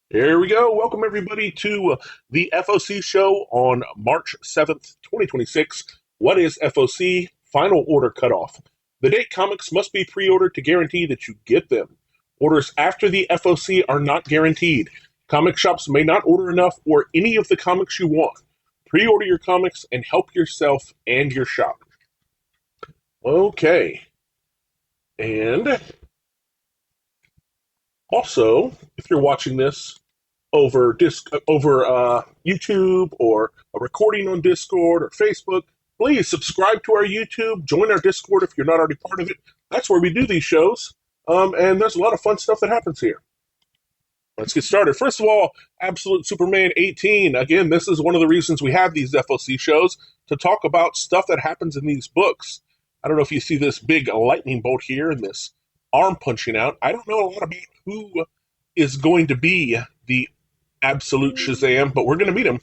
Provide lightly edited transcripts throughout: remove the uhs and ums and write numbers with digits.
Here we go. Welcome, everybody, to the FOC show on March 7th, 2026. What is FOC? Final order cutoff. The date comics must be pre ordered to guarantee that you get them. Orders after the FOC are not guaranteed. Comic shops may not order enough or any of the comics you want. Pre order your comics and help yourself and your shop. Okay. And also, if you're watching this over YouTube or a recording on Discord or Facebook, please subscribe to our YouTube. Join our Discord if you're not already part of it. That's where we do these shows, and there's a lot of fun stuff that happens here. Let's get started. First of all, Absolute Superman 18. Again, this is one of the reasons we have these FOC shows, to talk about stuff that happens in these books. I don't know if you see this big lightning bolt here and this arm punching out. I don't know a lot about who is going to be the Absolute Shazam, but we're going to meet him.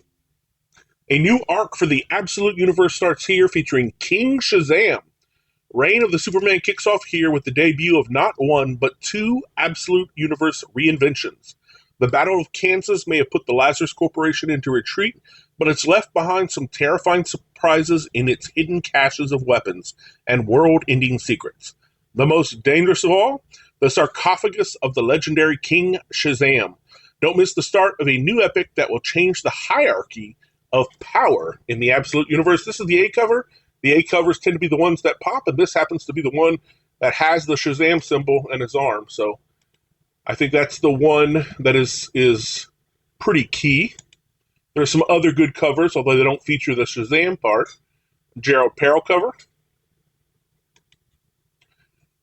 A new arc for the Absolute Universe starts here, featuring King Shazam. Reign of the Superman kicks off here with the debut of not one, but two Absolute Universe reinventions. The Battle of Kansas may have put the Lazarus Corporation into retreat, but it's left behind some terrifying surprises in its hidden caches of weapons and world-ending secrets. The most dangerous of all, the sarcophagus of the legendary King Shazam. Don't miss the start of a new epic that will change the hierarchy of power in the Absolute Universe. This is the A cover. The A covers tend to be the ones that pop, and this happens to be the one that has the Shazam symbol in his arm. So I think that's the one that is pretty key. There's some other good covers, although they don't feature the Shazam part. Gerald Perel cover.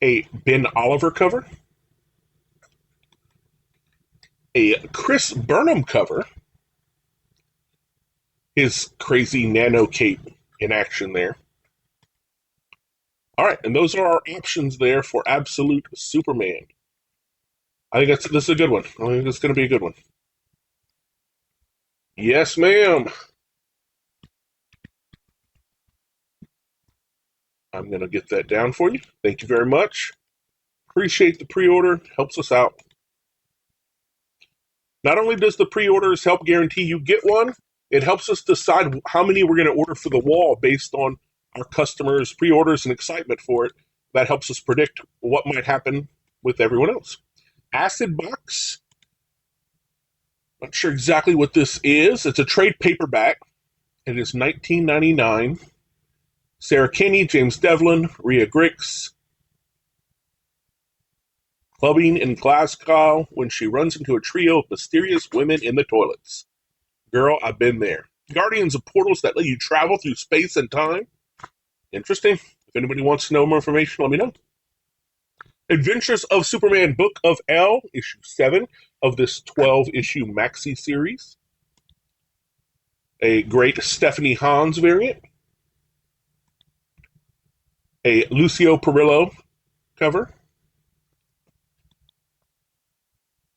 A Ben Oliver cover. A Chris Burnham cover. His crazy nano cape in action there. All right, and those are our options there for Absolute Superman. I think this is a good one. I think it's going to be a good one. Yes, ma'am. I'm going to get that down for you. Thank you very much. Appreciate the pre-order. Helps us out. Not only does the pre-orders help guarantee you get one, it helps us decide how many we're going to order for the wall based on our customers' pre-orders and excitement for it. That helps us predict what might happen with everyone else. Acid Box. Not sure exactly what this is. It's a trade paperback. It is $19.99. Sarah Kinney, James Devlin, Rhea Grix. Clubbing in Glasgow when she runs into a trio of mysterious women in the toilets. Girl, I've been there. Guardians of portals that let you travel through space and time. Interesting. If anybody wants to know more information, let me know. Adventures of Superman Book of L, issue 7 of this 12-issue maxi series. A great Stephanie Hans variant. A Lucio Perillo cover.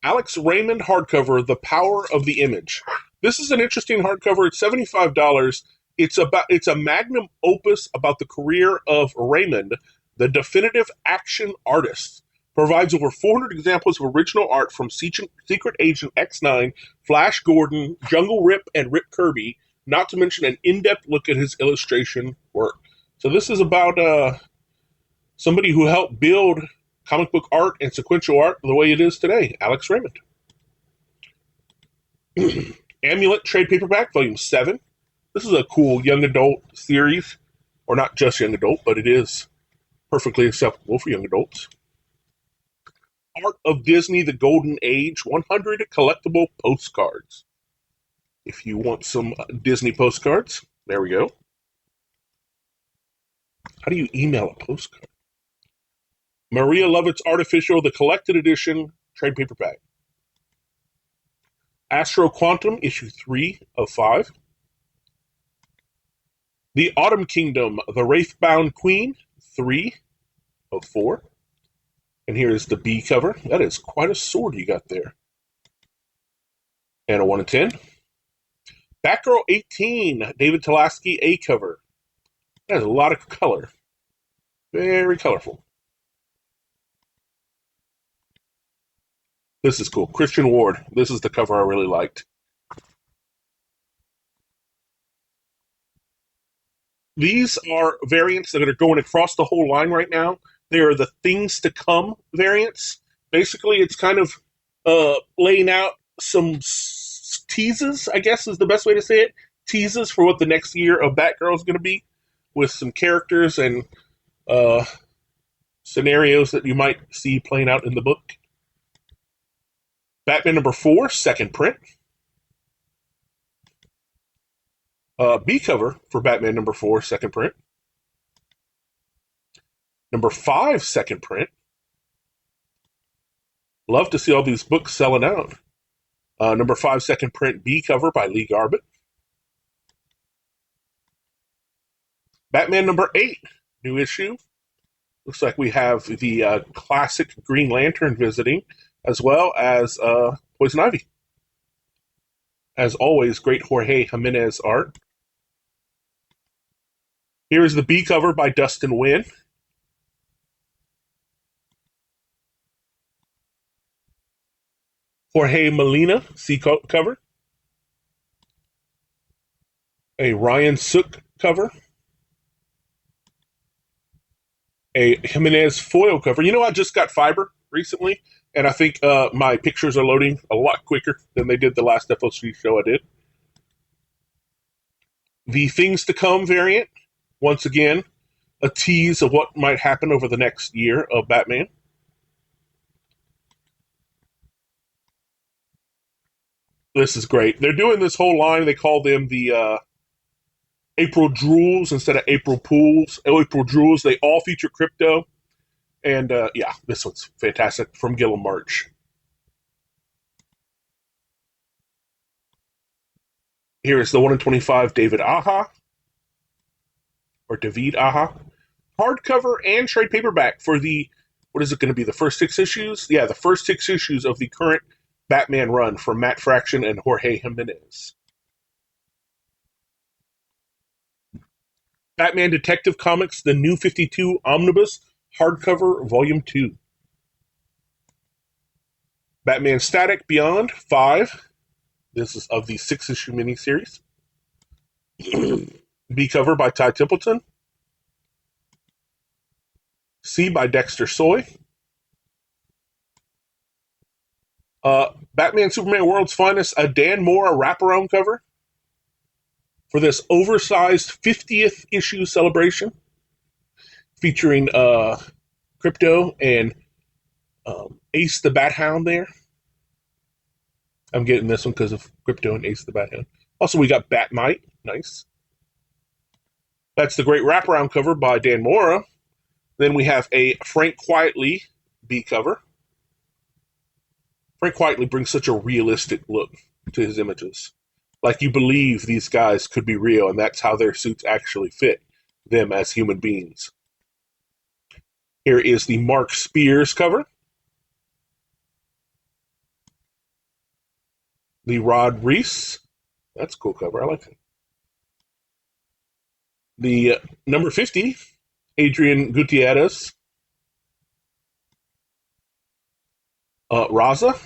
Alex Raymond hardcover, The Power of the Image. This is an interesting hardcover. It's $75. It's a magnum opus about the career of Raymond, the definitive action artist. Provides over 400 examples of original art from Secret Agent X9, Flash Gordon, Jungle Rip, and Rip Kirby, not to mention an in-depth look at his illustration work. So this is about somebody who helped build comic book art and sequential art the way it is today, Alex Raymond. Amulet Trade Paperback, Volume 7. This is a cool young adult series, or not just young adult, but it is perfectly acceptable for young adults. Art of Disney, The Golden Age, 100 collectible postcards. If you want some Disney postcards, there we go. How do you email a postcard? Maria Lovett's Artificial, the collected edition, trade paperback. Astro Quantum, issue 3 of 5. The Autumn Kingdom, The Wraithbound Queen, 3 of 4. And here is the B cover. That is quite a sword you got there. And a 1 of 10. Batgirl 18, David Talaski, A cover. That has a lot of color. Very colorful. This is cool. Christian Ward. This is the cover I really liked. These are variants that are going across the whole line right now. They are the things to come variants. Basically, it's kind of laying out some teases, I guess is the best way to say it. Teases for what the next year of Batgirl is going to be, with some characters and scenarios that you might see playing out in the book. Batman #4, second print. B cover for Batman #4, second print. #5, second print. Love to see all these books selling out. #5, second print, B cover by Lee Garbett. Batman #8, new issue. Looks like we have the classic Green Lantern visiting, as well as Poison Ivy. As always, great Jorge Jimenez art. Here is the B cover by Dustin Nguyen. Jorge Molina, C cover. A Ryan Sook cover. A Jimenez foil cover. You know, I just got Fiber recently, and I think my pictures are loading a lot quicker than they did the last FOC show I did. The Things to Come variant, once again, a tease of what might happen over the next year of Batman. This is great. They're doing this whole line. They call them the April Drools instead of April Pools. April Drools. They all feature crypto. And yeah, this one's fantastic from Gillum March. Here is the 1 in 25 David Aja, or David Aja. Hardcover and trade paperback for the, what is it going to be, the first 6 issues? Yeah, the first 6 issues of the current Batman run from Matt Fraction and Jorge Jimenez. Batman Detective Comics, the New 52 Omnibus, hardcover, volume 2. Batman Static Beyond 5. This is of the 6-issue miniseries. B cover by Ty Templeton. C by Dexter Soy. Batman Superman World's Finest, a Dan Mora wraparound cover for this oversized 50th issue celebration featuring Crypto and Ace the Bat Hound there. I'm getting this one because of Crypto and Ace the Bat Hound. Also, we got Batmite. Nice. That's the great wraparound cover by Dan Mora. Then we have a Frank Quietly B cover. Frank Quietly brings such a realistic look to his images. Like you believe these guys could be real, and that's how their suits actually fit them as human beings. Here is the Mark Spears cover. The Rod Reese. That's a cool cover. I like it. The number 50, Adrian Gutierrez. Raza.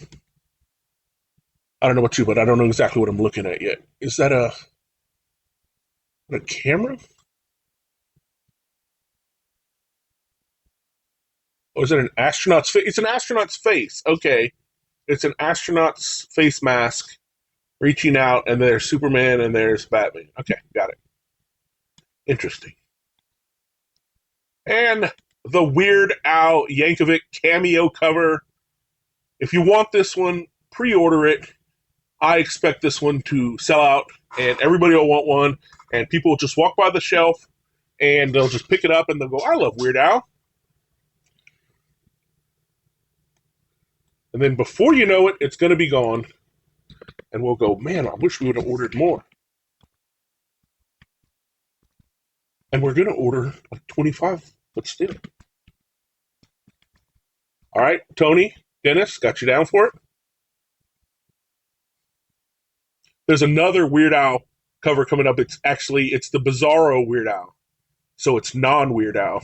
I don't know about you, but I don't know exactly what I'm looking at yet. Is that a camera? Or is it an astronaut's face? It's an astronaut's face. Okay. It's an astronaut's face mask reaching out, and there's Superman and there's Batman. Okay, got it. Interesting. And the Weird Al Yankovic cameo cover. If you want this one, pre-order it. I expect this one to sell out, and everybody will want one, and people will just walk by the shelf, and they'll just pick it up, and they'll go, I love Weird Al. And then before you know it, it's going to be gone, and we'll go, man, I wish we would have ordered more. And we're going to order like 25, but still. All right, Tony, Dennis, got you down for it? There's another Weird Al cover coming up. It's the Bizarro Weird Al. So it's non-Weird Al.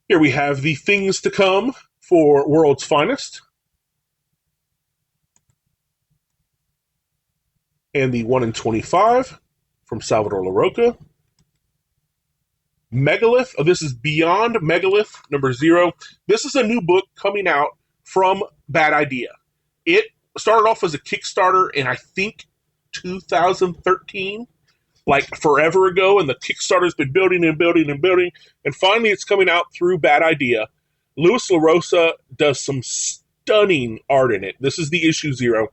Here we have the Things to Come for World's Finest, and the 1 in 25 from Salvador LaRocca. Megalith. Oh, this is Beyond Megalith, number 0. This is a new book coming out from Bad Idea. It started off as a Kickstarter in, I think, 2013, like forever ago, and the Kickstarter's been building and building and building, and finally it's coming out through Bad Idea. Louis LaRosa does some stunning art in it. This is the issue 0.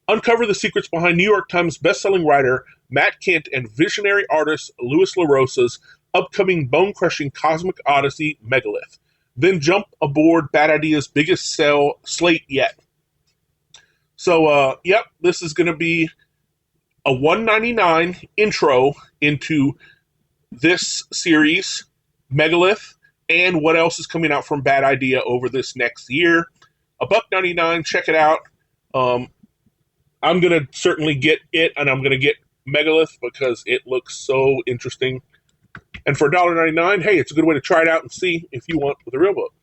Uncover the secrets behind New York Times bestselling writer Matt Kent and visionary artist Louis LaRosa's upcoming bone-crushing cosmic odyssey, Megalith. Then jump aboard Bad Idea's biggest sell slate yet. So, yep, this is going to be a $1.99 intro into this series, Megalith, and what else is coming out from Bad Idea over this next year. $1.99, check it out. I'm going to certainly get it, and I'm going to get Megalith because it looks so interesting. And for $1.99, hey, it's a good way to try it out and see if you want the real book,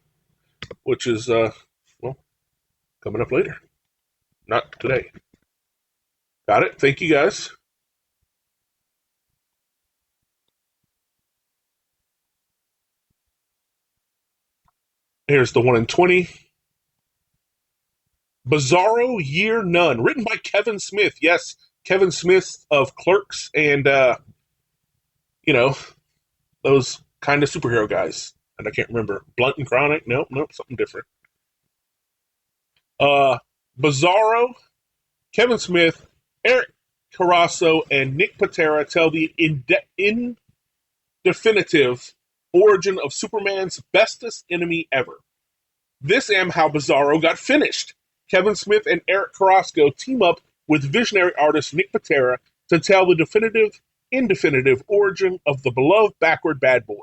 which is, coming up later. Not today. Got it? Thank you, guys. Here's the 1 in 20. Bizarro Year None, written by Kevin Smith. Yes, Kevin Smith of Clerks and, those kind of superhero guys. And I can't remember. Blunt and Chronic? Nope, something different. Bizarro, Kevin Smith, Eric Carrasco, and Nick Patera tell the indefinitive origin of Superman's bestest enemy ever. This am how Bizarro got finished. Kevin Smith and Eric Carrasco team up with visionary artist Nick Patera to tell the indefinitive origin of the beloved backward bad boy.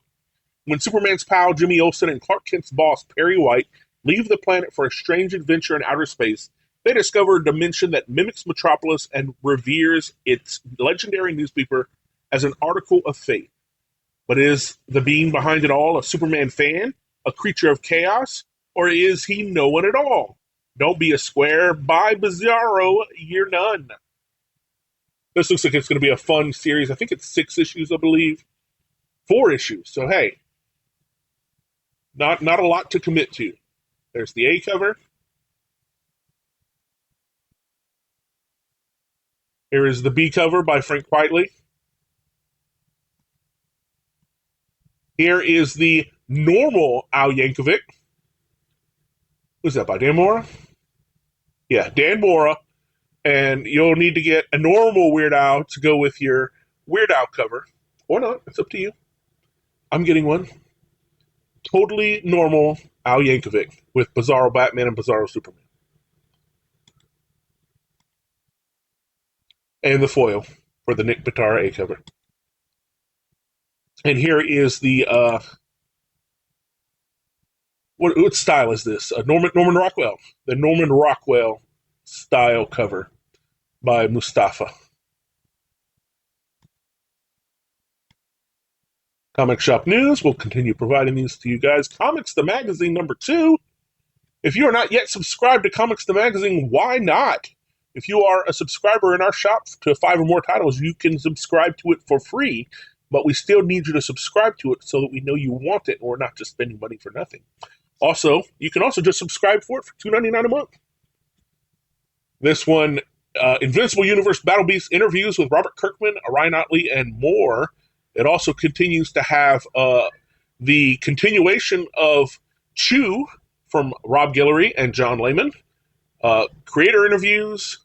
When Superman's pal Jimmy Olsen and Clark Kent's boss Perry White leave the planet for a strange adventure in outer space, they discover a dimension that mimics Metropolis and reveres its legendary newspaper as an article of faith. But is the being behind it all a Superman fan, a creature of chaos, or is he no one at all? Don't be a square. By Bizarro Year None. This looks like it's going to be a fun series. I think it's 6 issues, I believe. 4 issues. So, hey, not a lot to commit to. There's the A cover. Here is the B cover by Frank Whiteley. Here is the normal Al Yankovic. Who's that, by Dan Mora? Yeah, Dan Mora. And you'll need to get a normal Weird Al to go with your Weird Al cover. Or not, it's up to you. I'm getting one. Totally normal Al Yankovic with Bizarro Batman and Bizarro Superman. And the foil for the Nick Patera A cover. And here is the what style is this? Norman Rockwell. The Norman Rockwell style cover by Mustafa. Comic Shop News. We'll continue providing these to you guys. Comics the Magazine number 2. If you are not yet subscribed to Comics the Magazine, why not? If you are a subscriber in our shop to 5 or more titles, you can subscribe to it for free, but we still need you to subscribe to it so that we know you want it and we're not just spending money for nothing. Also, you can also just subscribe for it for $2.99 a month. This one, Invincible Universe Battle Beast interviews with Robert Kirkman, Ryan Otley, and more. It also continues to have the continuation of Chew from Rob Guillory and John Layman. Creator interviews,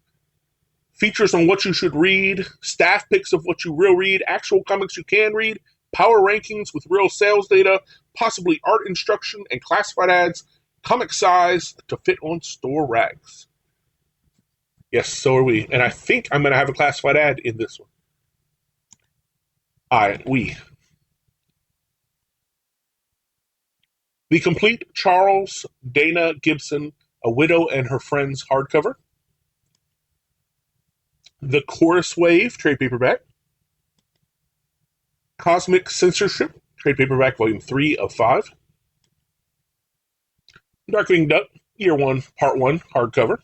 features on what you should read, staff picks of what you will read, actual comics you can read, power rankings with real sales data, possibly art instruction and classified ads, comic size to fit on store racks. Yes, so are we. And I think I'm going to have a classified ad in this one. We. The complete Charles Dana Gibson, A Widow and Her Friends hardcover. The Chorus Wave trade paperback. Cosmic Censorship trade paperback volume 3 of 5. Darkwing Duck, Year 1, Part 1, hardcover.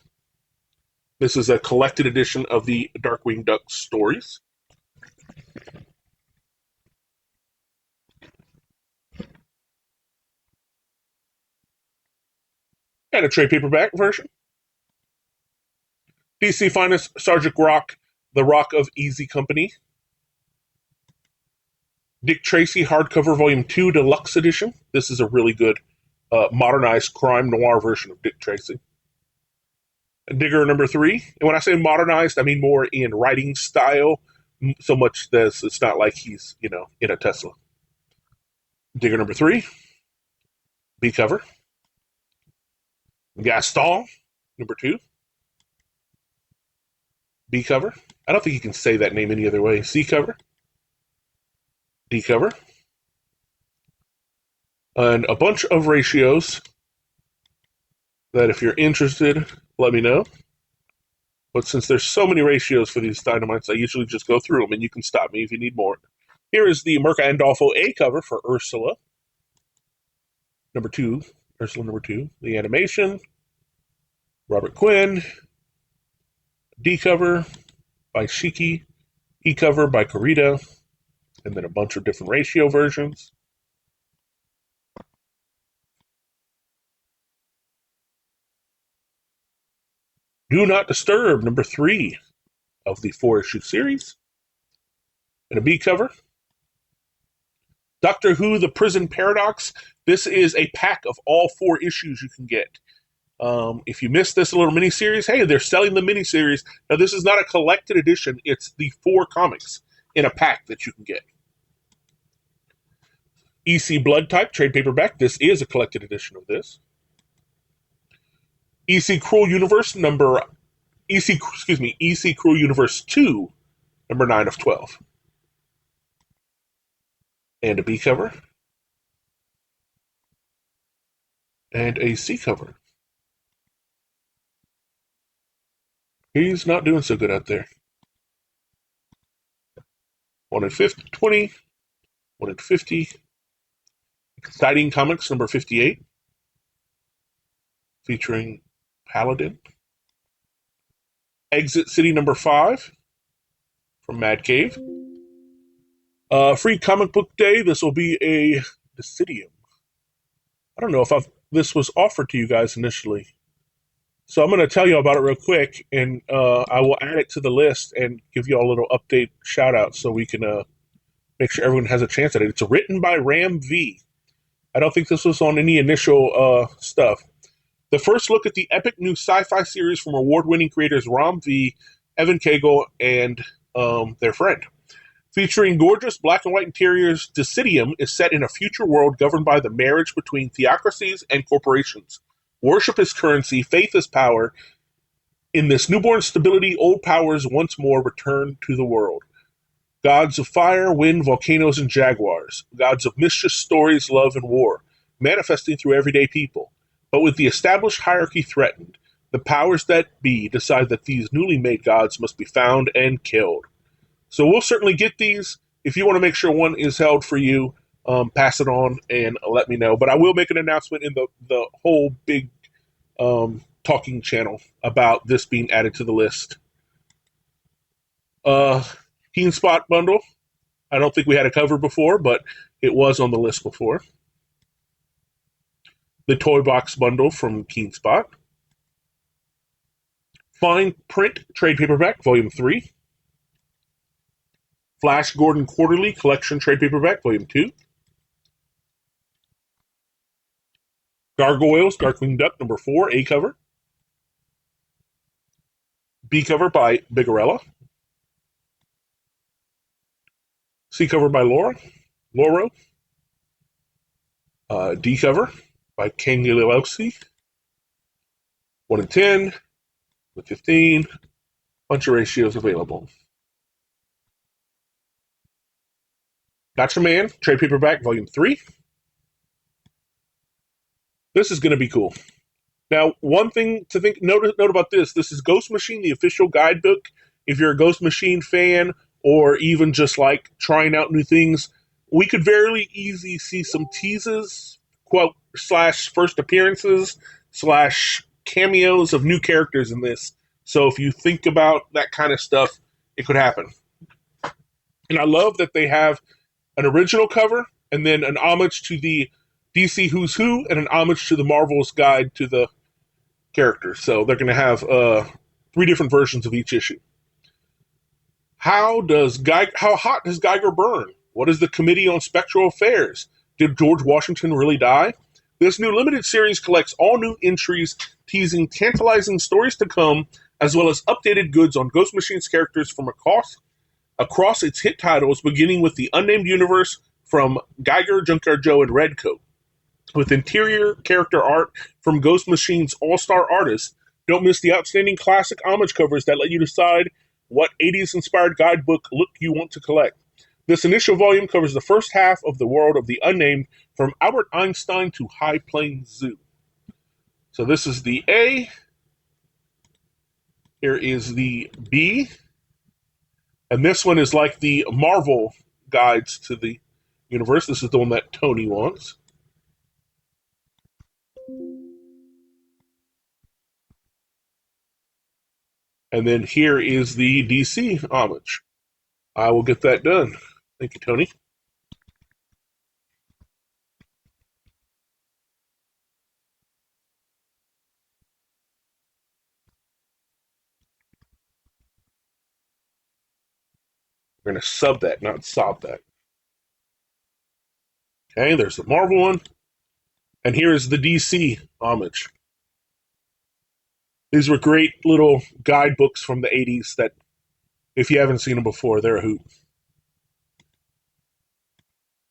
This is a collected edition of the Darkwing Duck stories. And a trade paperback version. DC Finest, Sergeant Rock, The Rock of Easy Company. Dick Tracy, hardcover, Volume 2, Deluxe Edition. This is a really good modernized crime noir version of Dick Tracy. Digger number 3. And when I say modernized, I mean more in writing style, so much that it's not like he's, in a Tesla. Digger number 3. B cover. Gaston number 2. B cover. I don't think you can say that name any other way. C cover. D cover. And a bunch of ratios that if you're interested, let me know. But since there's so many ratios for these Dynamites, I usually just go through them, and you can stop me if you need more. Here is the Mirka Andolfo A cover for Ursula. Number 2. Ursula number 2. The animation. Robert Quinn. D cover by Shiki. E cover by Kurita. And then a bunch of different ratio versions. Do Not Disturb, number 3 of the 4-issue series. And a B cover. Doctor Who, The Prison Paradox. This is a pack of all 4 issues you can get. If you missed this little miniseries, hey, they're selling the miniseries. Now, this is not a collected edition. It's the 4 comics in a pack that you can get. EC Blood Type, trade paperback. This is a collected edition of this. EC Cruel Universe EC Cruel Universe 2, number 9 of 12. And a B cover. And a C cover. He's not doing so good out there. 1 in 50, 20, 1 in 50. Exciting Comics, number 58. Featuring Paladin. Exit City number 5 from Mad Cave. Free Comic Book Day. This will be a Decidium. I don't know if this was offered to you guys initially. So I'm going to tell you about it real quick, and I will add it to the list and give you all a little update shout out so we can make sure everyone has a chance at it. It's written by Ram V. I don't think this was on any initial stuff. The first look at the epic new sci-fi series from award-winning creators Ram V, Evan Cagle, and their friend. Featuring gorgeous black and white interiors, Decidium is set in a future world governed by the marriage between theocracies and corporations. Worship is currency, faith is power. In this newborn stability, old powers once more return to the world. Gods of fire, wind, volcanoes, and jaguars. Gods of mischief, stories, love, and war. Manifesting through everyday people. But with the established hierarchy threatened, the powers that be decide that these newly made gods must be found and killed. So we'll certainly get these. If you want to make sure one is held for you, pass it on and let me know. But I will make an announcement in the whole big talking channel about this being added to the list. Keen Spot bundle. I don't think we had a cover before, but it was on the list before. The Toy Box bundle from Keen Spot. Fine Print trade paperback, volume 3. Flash Gordon Quarterly Collection trade paperback, volume 2. Gargoyles, Darkwing Duck, number 4, A cover. B cover by Bigarella. C cover by Loro. D cover by Kangalowski. 1 in 10, with 15. Bunch of ratios available. Gotcha Man, trade paperback, volume 3. This is going to be cool. Now, one thing to note about this is Ghost Machine, the official guidebook. If you're a Ghost Machine fan, or even just like trying out new things, we could very easily see some teases, quote, slash first appearances slash cameos of new characters in this. So if you think about that kind of stuff, it could happen. And I love that they have an original cover and then an homage to the DC Who's Who and an homage to the Marvel's guide to the characters. So they're going to have 3 different versions of each issue. How hot does Geiger burn? What is the Committee on Spectral Affairs? Did George Washington really die? This new limited series collects all new entries teasing tantalizing stories to come, as well as updated goods on Ghost Machine's characters from across its hit titles, beginning with the Unnamed Universe from Geiger, Junkyard Joe, and Redcoat. With interior character art from Ghost Machine's all-star artists, don't miss the outstanding classic homage covers that let you decide what 80s-inspired guidebook look you want to collect. This initial volume covers the first half of the world of the Unnamed, from Albert Einstein to High Plains Zoo. So this is the A. Here is the B. And this one is like the Marvel guides to the universe. This is the one that Tony wants. And then here is the DC homage. I will get that done. Thank you, Tony. We're going to sub that, not sob that. Okay, there's the Marvel one. And here is the DC homage. These were great little guidebooks from the 80s that, if you haven't seen them before, they're a hoot.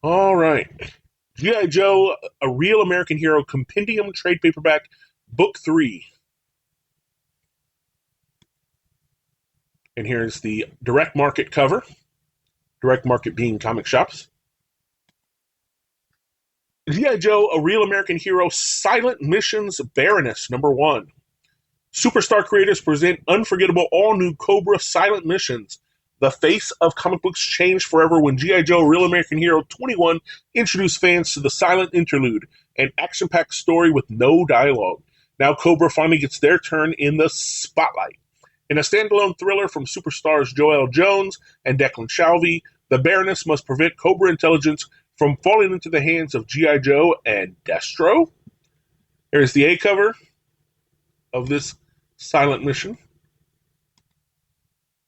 All right. G.I. Joe, A Real American Hero Compendium Trade Paperback, Book 3. And here's the direct market cover. Direct market being comic shops. G.I. Joe, A Real American Hero Silent Missions Baroness, #1. Superstar creators present unforgettable all-new Cobra Silent Missions. The face of comic books changed forever when G.I. Joe Real American Hero 21 introduced fans to the Silent Interlude, an action-packed story with no dialogue. Now Cobra finally gets their turn in the spotlight. In a standalone thriller from superstars Joel Jones and Declan Shalvey, the Baroness must prevent Cobra intelligence from falling into the hands of G.I. Joe and Destro. Here's the A cover of this silent mission.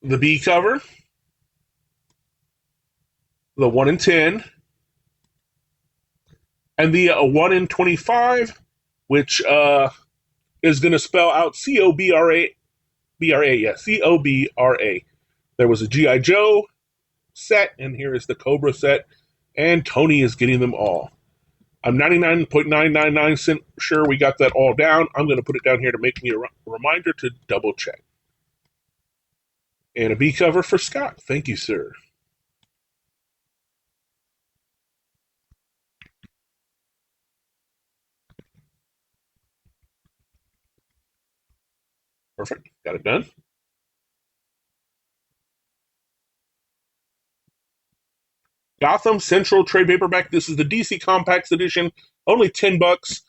The B cover. The 1 in 10. And the 1 in 25, which is going to spell out C-O-B-R-A. C-O-B-R-A. There was a G.I. Joe set, and here is the Cobra set, and Tony is getting them all. I'm 99.999% sure we got that all down. I'm going to put it down here to make me a reminder to double check. And a B cover for Scott. Thank you, sir. Perfect. Got it done. Gotham Central trade paperback. This is the DC Compacts edition. Only $10.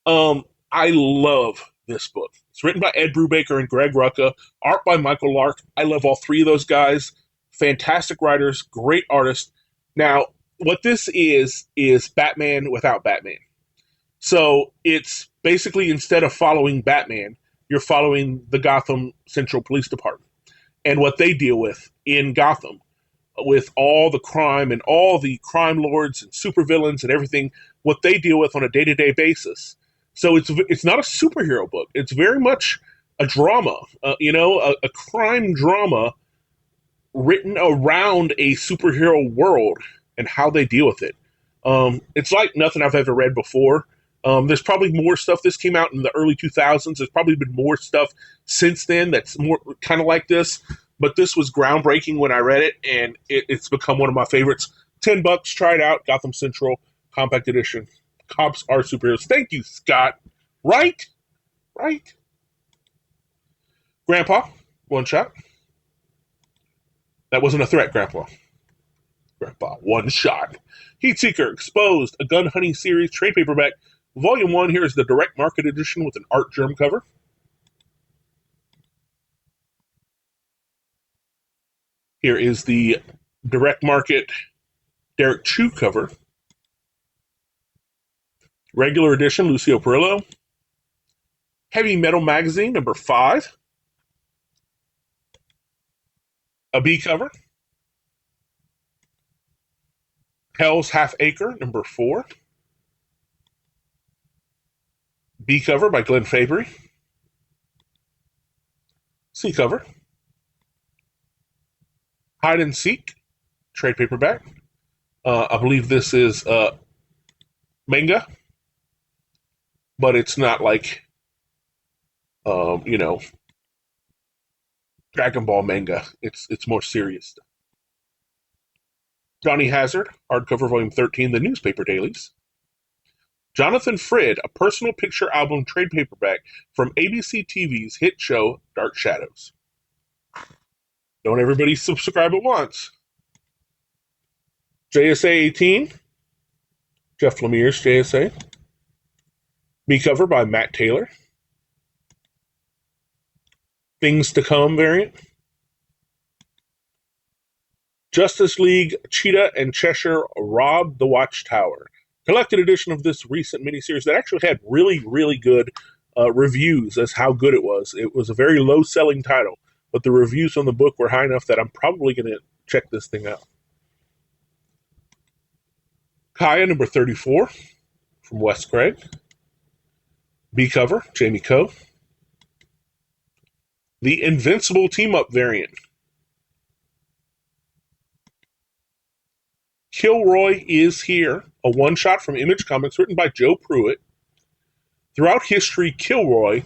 I love this book. It's written by Ed Brubaker and Greg Rucka. Art by Michael Lark. I love all 3 of those guys. Fantastic writers, great artists. Now, what this is Batman without Batman. So it's basically, instead of following Batman, you're following the Gotham Central Police Department and what they deal with in Gotham, with all the crime and all the crime lords and supervillains and everything, what they deal with on a day-to-day basis. So it's not a superhero book. It's very much a drama, a crime drama written around a superhero world and how they deal with it. It's like nothing I've ever read before. There's probably more stuff. This came out in the early 2000s. There's probably been more stuff since then that's more kind of like this. But this was groundbreaking when I read it, and it's become one of my favorites. $10. Try it out. Gotham Central Compact Edition. Cops are superheroes. Thank you, Scott. Right? Grandpa, one shot. That wasn't a threat, Grandpa. Grandpa, one shot. Heatseeker Exposed, a gun hunting series trade paperback Volume 1 here is the direct market edition with an art germ cover. Here is the direct market Derek Chew cover. Regular edition, Lucio Perillo. Heavy Metal Magazine, number 5. A B cover. Hell's Half Acre, number 4. B cover by Glenn Fabry. C cover. Hide and Seek, trade paperback. I believe this is manga, but it's not like, Dragon Ball manga. It's more serious. Johnny Hazard, hardcover volume 13, The Newspaper Dailies. Jonathan Frid, a personal picture album trade paperback from ABC TV's hit show Dark Shadows. Don't everybody subscribe at once. JSA 18, Jeff Lemire's JSA. B cover by Matt Taylor. Things to Come variant. Justice League, Cheetah and Cheshire Rob the Watchtower. Collected edition of this recent miniseries that actually had really, really good reviews as how good it was. It was a very low-selling title, but the reviews on the book were high enough that I'm probably going to check this thing out. Kaya, number 34, from Wes Craig. B cover, Jamie Coe. The Invincible Team-Up variant. Kilroy is Here, a one-shot from Image Comics written by Joe Pruitt. Throughout history, Kilroy,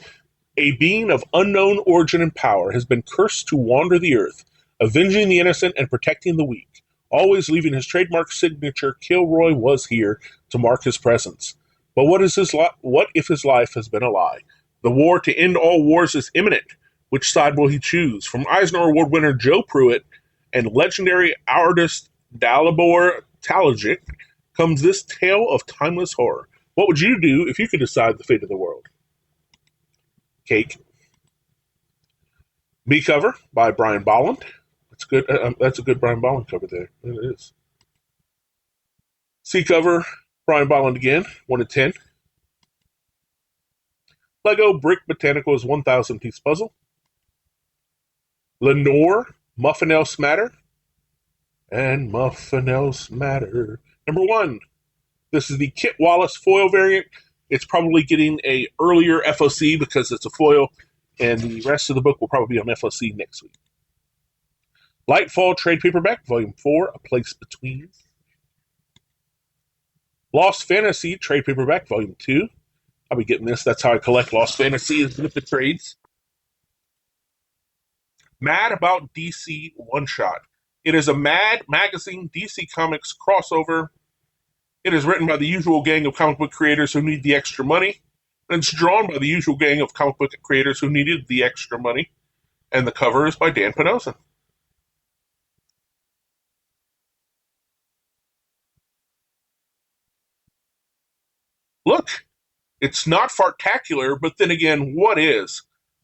a being of unknown origin and power, has been cursed to wander the earth, avenging the innocent and protecting the weak, always leaving his trademark signature, Kilroy was here, to mark his presence. But what if his life has been a lie? The war to end all wars is imminent. Which side will he choose? From Eisner Award winner Joe Pruitt and legendary artist Dalibor Talajic comes this tale of timeless horror. What would you do if you could decide the fate of the world? Cake. B cover by Brian Bolland. That's good. That's a good Brian Bolland cover there. It is. C cover, Brian Bolland again, 1 of 10. Lego Brick Botanicals 1,000-piece puzzle. Lenore, Muffin Else Matter. And Muffin Else Matter. Number 1. This is the Kit Wallace foil variant. It's probably getting a earlier FOC because it's a foil, and the rest of the book will probably be on FOC next week. Lightfall trade paperback, volume 4, A Place Between. Lost Fantasy trade paperback, volume 2. I'll be getting this. That's how I collect Lost Fantasy, is with the trades. Mad About DC One Shot. It is a Mad Magazine DC Comics crossover. It is written by the usual gang of comic book creators who need the extra money. And it's drawn by the usual gang of comic book creators who needed the extra money. And the cover is by Dan Panozan. Look, it's not fartacular, but then again, what is?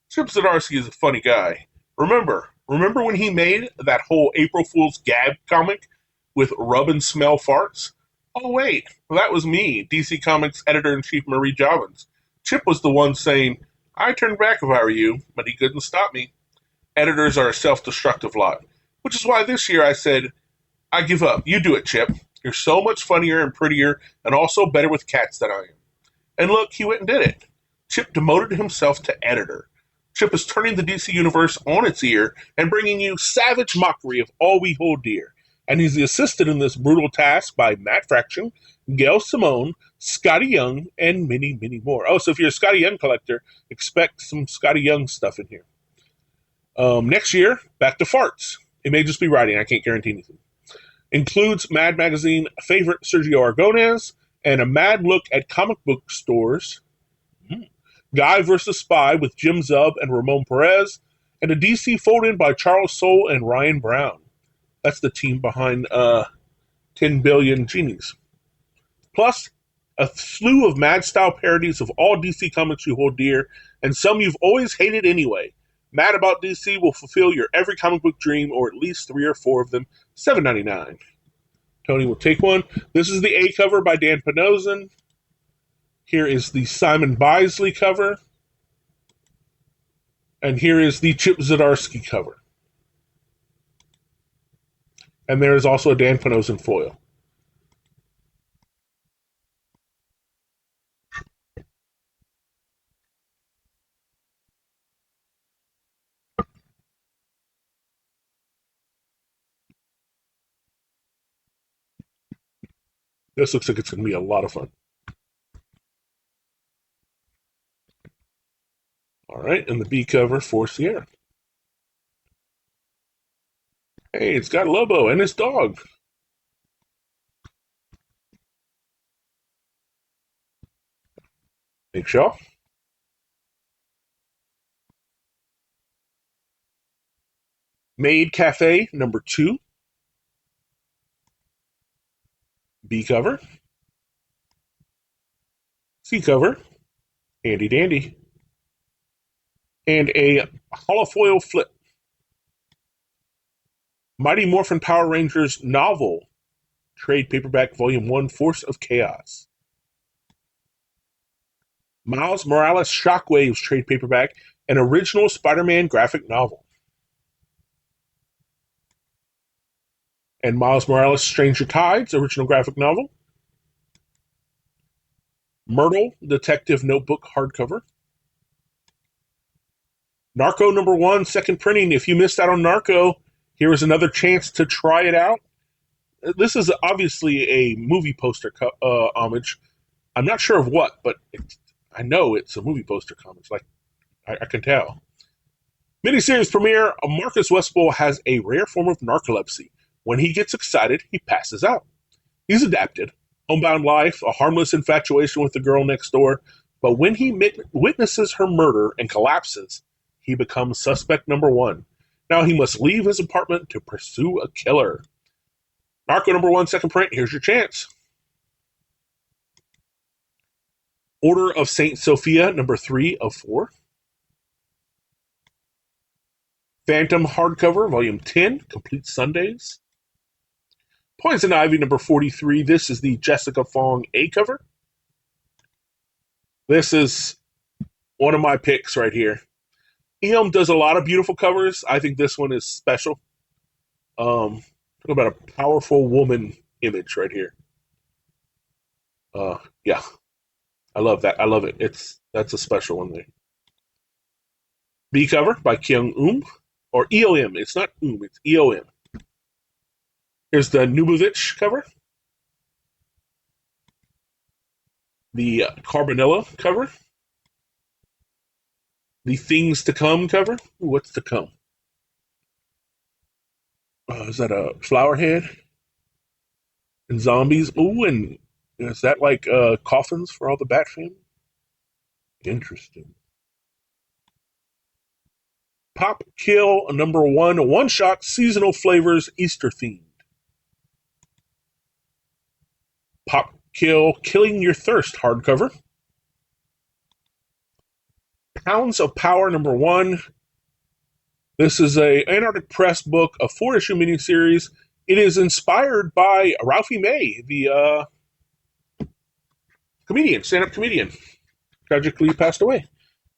Chip Zdarsky is a funny guy. Remember when he made that whole April Fool's Gab comic with Rub and Smell Farts? Oh, wait, that was me, DC Comics editor-in-chief Marie Javins. Chip was the one saying, I'd turn back if I were you, but he couldn't stop me. Editors are a self-destructive lot, which is why this year I said, I give up. You do it, Chip. You're so much funnier and prettier and also better with cats than I am. And look, he went and did it. Chip demoted himself to editor. Chip is turning the DC Universe on its ear and bringing you savage mockery of all we hold dear. And he's assisted in this brutal task by Matt Fraction, Gail Simone, Scotty Young, and many, many more. Oh, so if you're a Scotty Young collector, expect some Scotty Young stuff in here. Next year, back to farts. It may just be writing. I can't guarantee anything. Includes Mad Magazine favorite Sergio Aragonés and a mad look at comic book stores. Guy vs. Spy with Jim Zub and Ramon Perez, and a DC fold-in by Charles Soule and Ryan Brown. That's the team behind 10 Billion Genies. Plus, A slew of mad-style parodies of all DC comics you hold dear, and some you've always hated anyway. Mad About DC will fulfill your every comic book dream, or at least 3 or 4 of them. $7.99. Tony will take one. This is the A cover by Dan Panozin. Here is the Simon Bisley cover. And here is the Chip Zdarsky cover. And there is also a Dan Panozin foil. This looks like it's going to be a lot of fun. All right, and the B cover for Sierra. Hey, it's got Lobo and his dog. Big Shaw. Maid Cafe number 2. B cover. C cover. Handy dandy. And a holofoil flip. Mighty Morphin Power Rangers novel. Trade paperback volume 1, Force of Chaos. Miles Morales Shockwaves trade paperback, an original Spider-Man graphic novel. And Miles Morales Stranger Tides, original graphic novel. Myrtle Detective Notebook hardcover. Narco number 1, second printing. If you missed out on Narco, here is another chance to try it out. This is obviously a movie poster homage. I'm not sure of what, but I know it's a movie poster homage. Like I can tell. Miniseries premiere: Marcus Westphal has a rare form of narcolepsy. When he gets excited, he passes out. He's adapted. Homebound life, a harmless infatuation with the girl next door. But when he witnesses her murder and collapses, he becomes suspect number 1. Now he must leave his apartment to pursue a killer. Narco number 1, second print. Here's your chance. Order of St. Sophia number 3 of 4. Phantom hardcover, volume 10, Complete Sundays. Poison Ivy number 43. This is the Jessica Fong A cover. This is one of my picks right here. EM does a lot of beautiful covers. I think this one is special. Talk about a powerful woman image right here. Yeah. I love that. I love it. That's a special one there. B cover by Kyung or EOM. It's not it's EOM. Here's the Nubovich cover. The Carbonella cover. The Things to Come cover. Ooh, what's to come? Is that a flower head? And zombies. Ooh, and is that like coffins for all the Bat family? Interesting. Pop Kill number 1, one-shot, seasonal flavors, Easter themed. Pop Kill, Killing Your Thirst hardcover. Pounds of Power number 1. This is a Antarctic Press book, a 4-issue miniseries. It is inspired by Ralphie May, the comedian, stand-up comedian. Tragically passed away.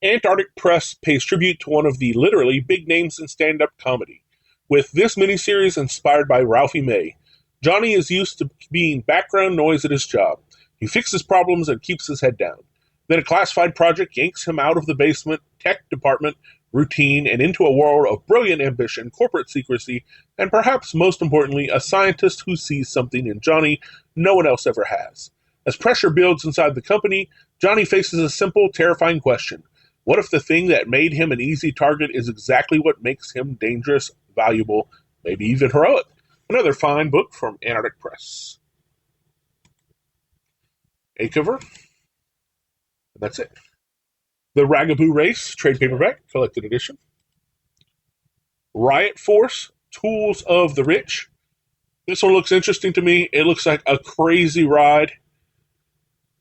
Antarctic Press pays tribute to one of the literally big names in stand-up comedy. With this miniseries inspired by Ralphie May, Johnny is used to being background noise at his job. He fixes problems and keeps his head down. Then a classified project yanks him out of the basement, tech department, routine, and into a world of brilliant ambition, corporate secrecy, and perhaps most importantly, a scientist who sees something in Johnny no one else ever has. As pressure builds inside the company, Johnny faces a simple, terrifying question. What if the thing that made him an easy target is exactly what makes him dangerous, valuable, maybe even heroic? Another fine book from Antarctic Press. A cover. And that's it. The Ragaboo Race, trade paperback, collected edition. Riot Force, Tools of the Rich. This one looks interesting to me. It looks like a crazy ride.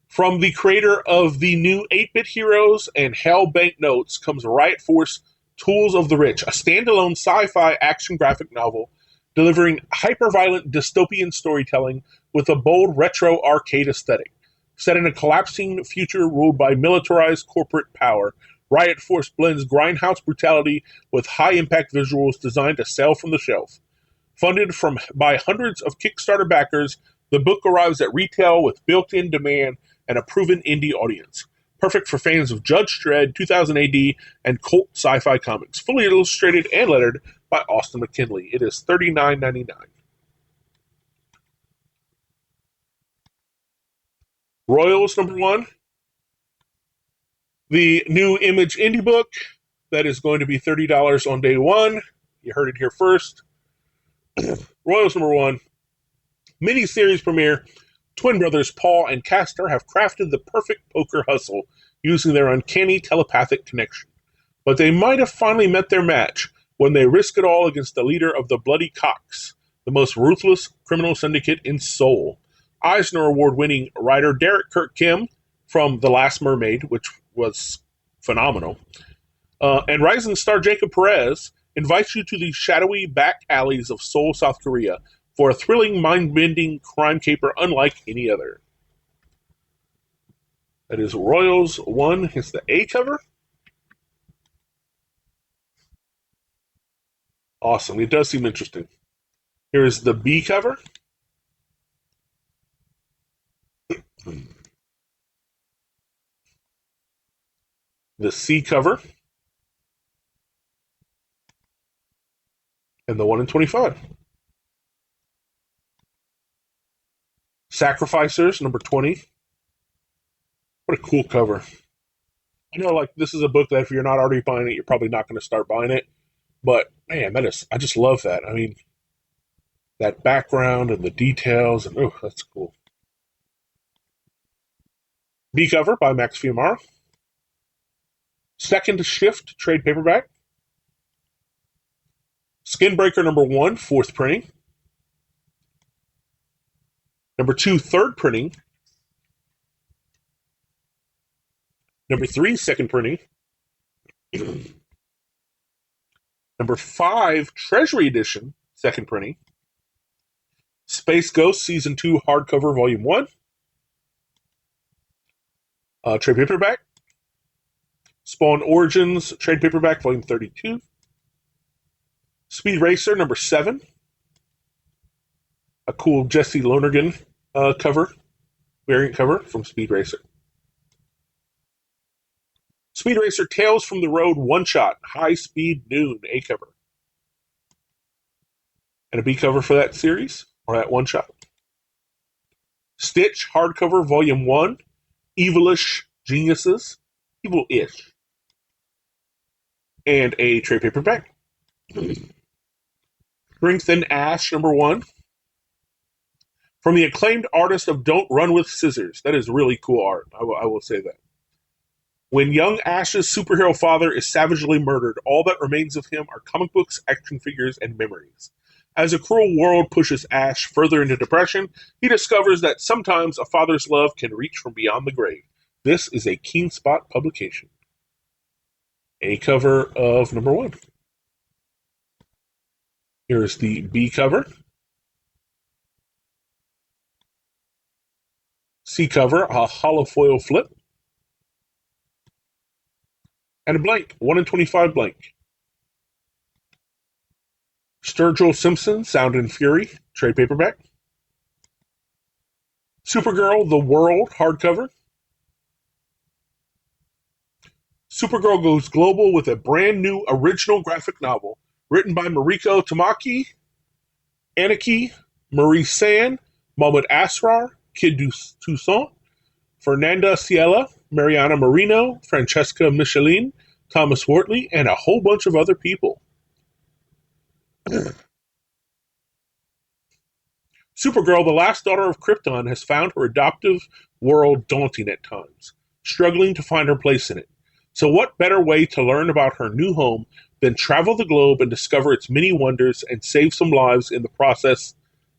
From the creator of the new 8-Bit Heroes and Hell Banknotes comes Riot Force Tools of the Rich, a standalone sci-fi action graphic novel delivering hyper-violent dystopian storytelling with a bold retro arcade aesthetic. Set in a collapsing future ruled by militarized corporate power, Riot Force blends grindhouse brutality with high-impact visuals designed to sell from the shelf. Funded by hundreds of Kickstarter backers, the book arrives at retail with built-in demand and a proven indie audience. Perfect for fans of Judge Dredd, 2000 AD, and cult sci-fi comics. Fully illustrated and lettered by Austin McKinley. It is $39.99. Royals #1. The new Image indie book that is going to be $30 on day one. You heard it here first. Royals #1. Mini-series premiere. Twin brothers Paul and Castor have crafted the perfect poker hustle using their uncanny telepathic connection. But they might have finally met their match when they risk it all against the leader of the Bloody Cox, the most ruthless criminal syndicate in Seoul. Eisner Award-winning writer Derek Kirk Kim from The Last Mermaid, which was phenomenal, and rising star Jacob Perez invites you to the shadowy back alleys of Seoul, South Korea, for a thrilling, mind-bending crime caper unlike any other. That is Royals 1. It's the A cover. Awesome. It does seem interesting. Here is the B cover. The C cover. And the 1 in 25. Sacrificers, #20. What a cool cover. I know, like, this is a book that if you're not already buying it, you're probably not going to start buying it. But, man, I just love that. I mean, that background and the details, and oh, that's cool. B cover by Max Fiumara. Second Shift trade paperback. Skinbreaker #1, 4th printing. #2, 3rd printing. #3, 2nd printing. #5, Treasury Edition, 2nd printing. Space Ghost Season 2 hardcover Volume 1. Trade paperback. Spawn Origins trade paperback Volume 32. Speed Racer #7. A cool Jesse Lonergan variant cover from Speed Racer. Speed Racer Tales from the Road one-shot, High Speed Noon, A cover. And a B cover for that series, or that one-shot. Stitch hardcover Volume 1, Evilish Geniuses, Evil-ish. And a trade paperback. Strength and Ash #1. From the acclaimed artist of Don't Run with Scissors. That is really cool art. I will say that. When young Ash's superhero father is savagely murdered, all that remains of him are comic books, action figures, and memories. As a cruel world pushes Ash further into depression, he discovers that sometimes a father's love can reach from beyond the grave. This is a Keen Spot publication. A cover of #1. Here is the B cover. C cover, a holofoil flip. And a blank, 1 in 25 blank. Sturgill Simpson, Sound and Fury, trade paperback. Supergirl, The World, hardcover. Supergirl goes global with a brand new original graphic novel written by Mariko Tamaki, Aniki, Marie San, Mahmoud Asrar, Kid Toussaint, Fernanda Ciela, Mariana Marino, Francesca Michelin, Thomas Wortley, and a whole bunch of other people. Supergirl, the last daughter of Krypton, has found her adoptive world daunting at times, struggling to find her place in it. So what better way to learn about her new home than travel the globe and discover its many wonders and save some lives in the process,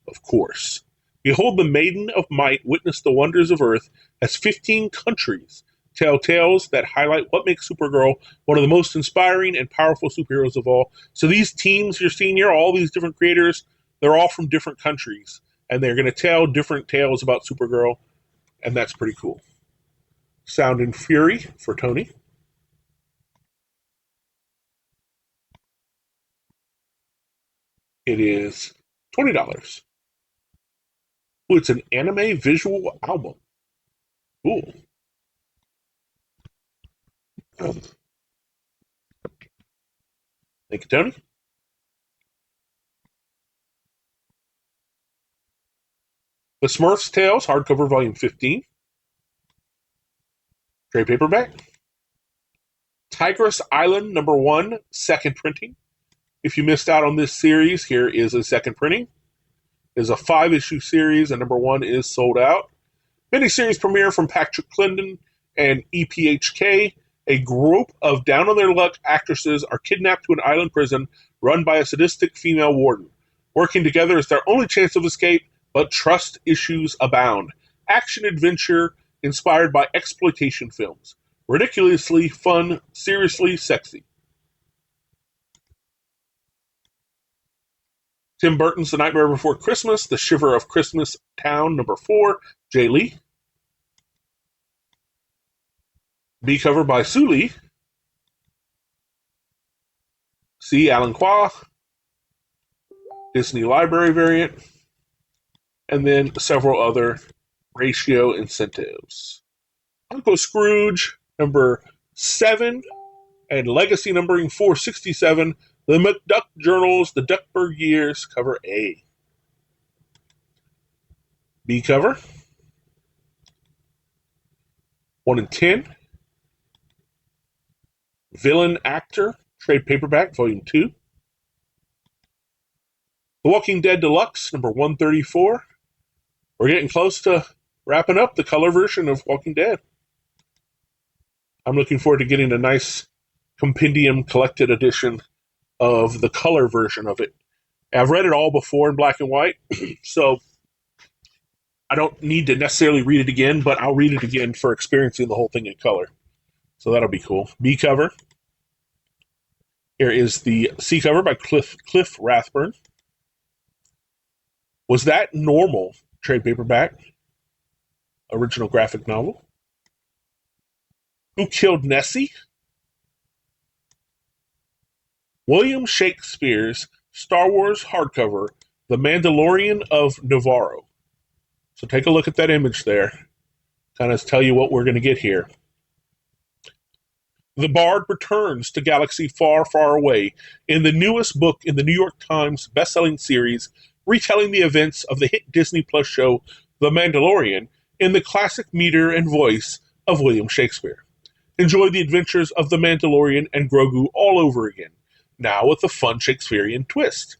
of course. Behold, the Maiden of Might witness the wonders of Earth as 15 countries tell tales that highlight what makes Supergirl one of the most inspiring and powerful superheroes of all. So these teams you're seeing here, all these different creators, they're all from different countries, and they're going to tell different tales about Supergirl, and that's pretty cool. Sound and Fury for Tony. It is $20. Oh, it's an anime visual album. Cool. Thank you, Tony. The Smurfs Tales, hardcover volume 15. Trade paperback. Tigress Island #1, second printing. If you missed out on this series, here is a second printing. It is a 5-issue series, and #1 is sold out. Miniseries premiere from Patrick Clendon and EPHK. A group of down-on-their-luck actresses are kidnapped to an island prison run by a sadistic female warden. Working together is their only chance of escape, but trust issues abound. Action-adventure inspired by exploitation films. Ridiculously fun, seriously sexy. Tim Burton's The Nightmare Before Christmas, The Shiver of Christmas Town #4, Jay Lee. B cover by Sue Lee. C. Alan Qua. Disney Library variant. And then several other ratio incentives. Uncle Scrooge #7 and Legacy numbering 467. The McDuck Journals, The Duckburg Years, cover A. B cover. 1 in 10. Villain Actor, trade paperback, volume 2. The Walking Dead Deluxe, #134. We're getting close to wrapping up the color version of Walking Dead. I'm looking forward to getting a nice compendium collected edition of the color version of it. I've read it all before in black and white, so I don't need to necessarily read it again, but I'll read it again for experiencing the whole thing in color. So that'll be cool. B cover. Here is the C cover by Cliff Rathburn. Was That Normal? Trade paperback. Original graphic novel. Who Killed Nessie? William Shakespeare's Star Wars hardcover, The Mandalorian of Navarro. So take a look at that image there. Kind of tell you what we're going to get here. The Bard returns to Galaxy Far, Far Away in the newest book in the New York Times bestselling series, retelling the events of the hit Disney Plus show The Mandalorian in the classic meter and voice of William Shakespeare. Enjoy the adventures of the Mandalorian and Grogu all over again, now with a fun Shakespearean twist.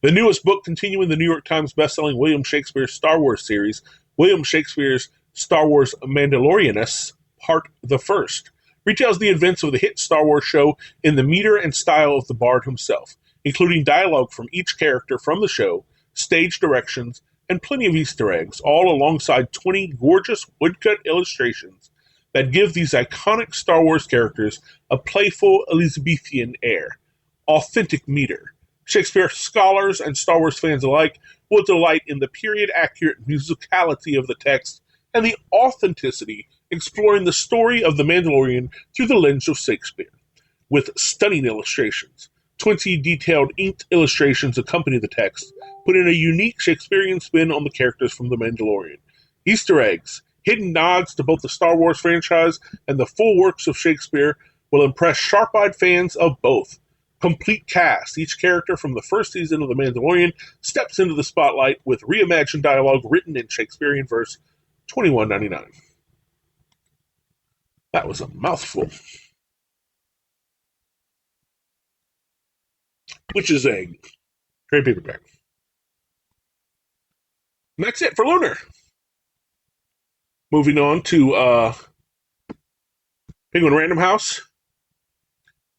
The newest book continuing the New York Times bestselling William Shakespeare Star Wars series, William Shakespeare's Star Wars Mandalorianus, Part the First, retells the events of the hit Star Wars show in the meter and style of the Bard himself, including dialogue from each character from the show, stage directions, and plenty of Easter eggs, all alongside 20 gorgeous woodcut illustrations that give these iconic Star Wars characters a playful Elizabethan air. Authentic meter. Shakespeare scholars and Star Wars fans alike will delight in the period-accurate musicality of the text and the authenticity exploring the story of the Mandalorian through the lens of Shakespeare. With stunning illustrations, 20 detailed inked illustrations accompany the text, putting a unique Shakespearean spin on the characters from The Mandalorian. Easter eggs, hidden nods to both the Star Wars franchise and the full works of Shakespeare will impress sharp-eyed fans of both. Complete cast. Each character from the first season of The Mandalorian steps into the spotlight with reimagined dialogue written in Shakespearean verse. $21.99. That was a mouthful. Witch's Egg. Trade paperback. And that's it for Lunar. Moving on to Penguin Random House.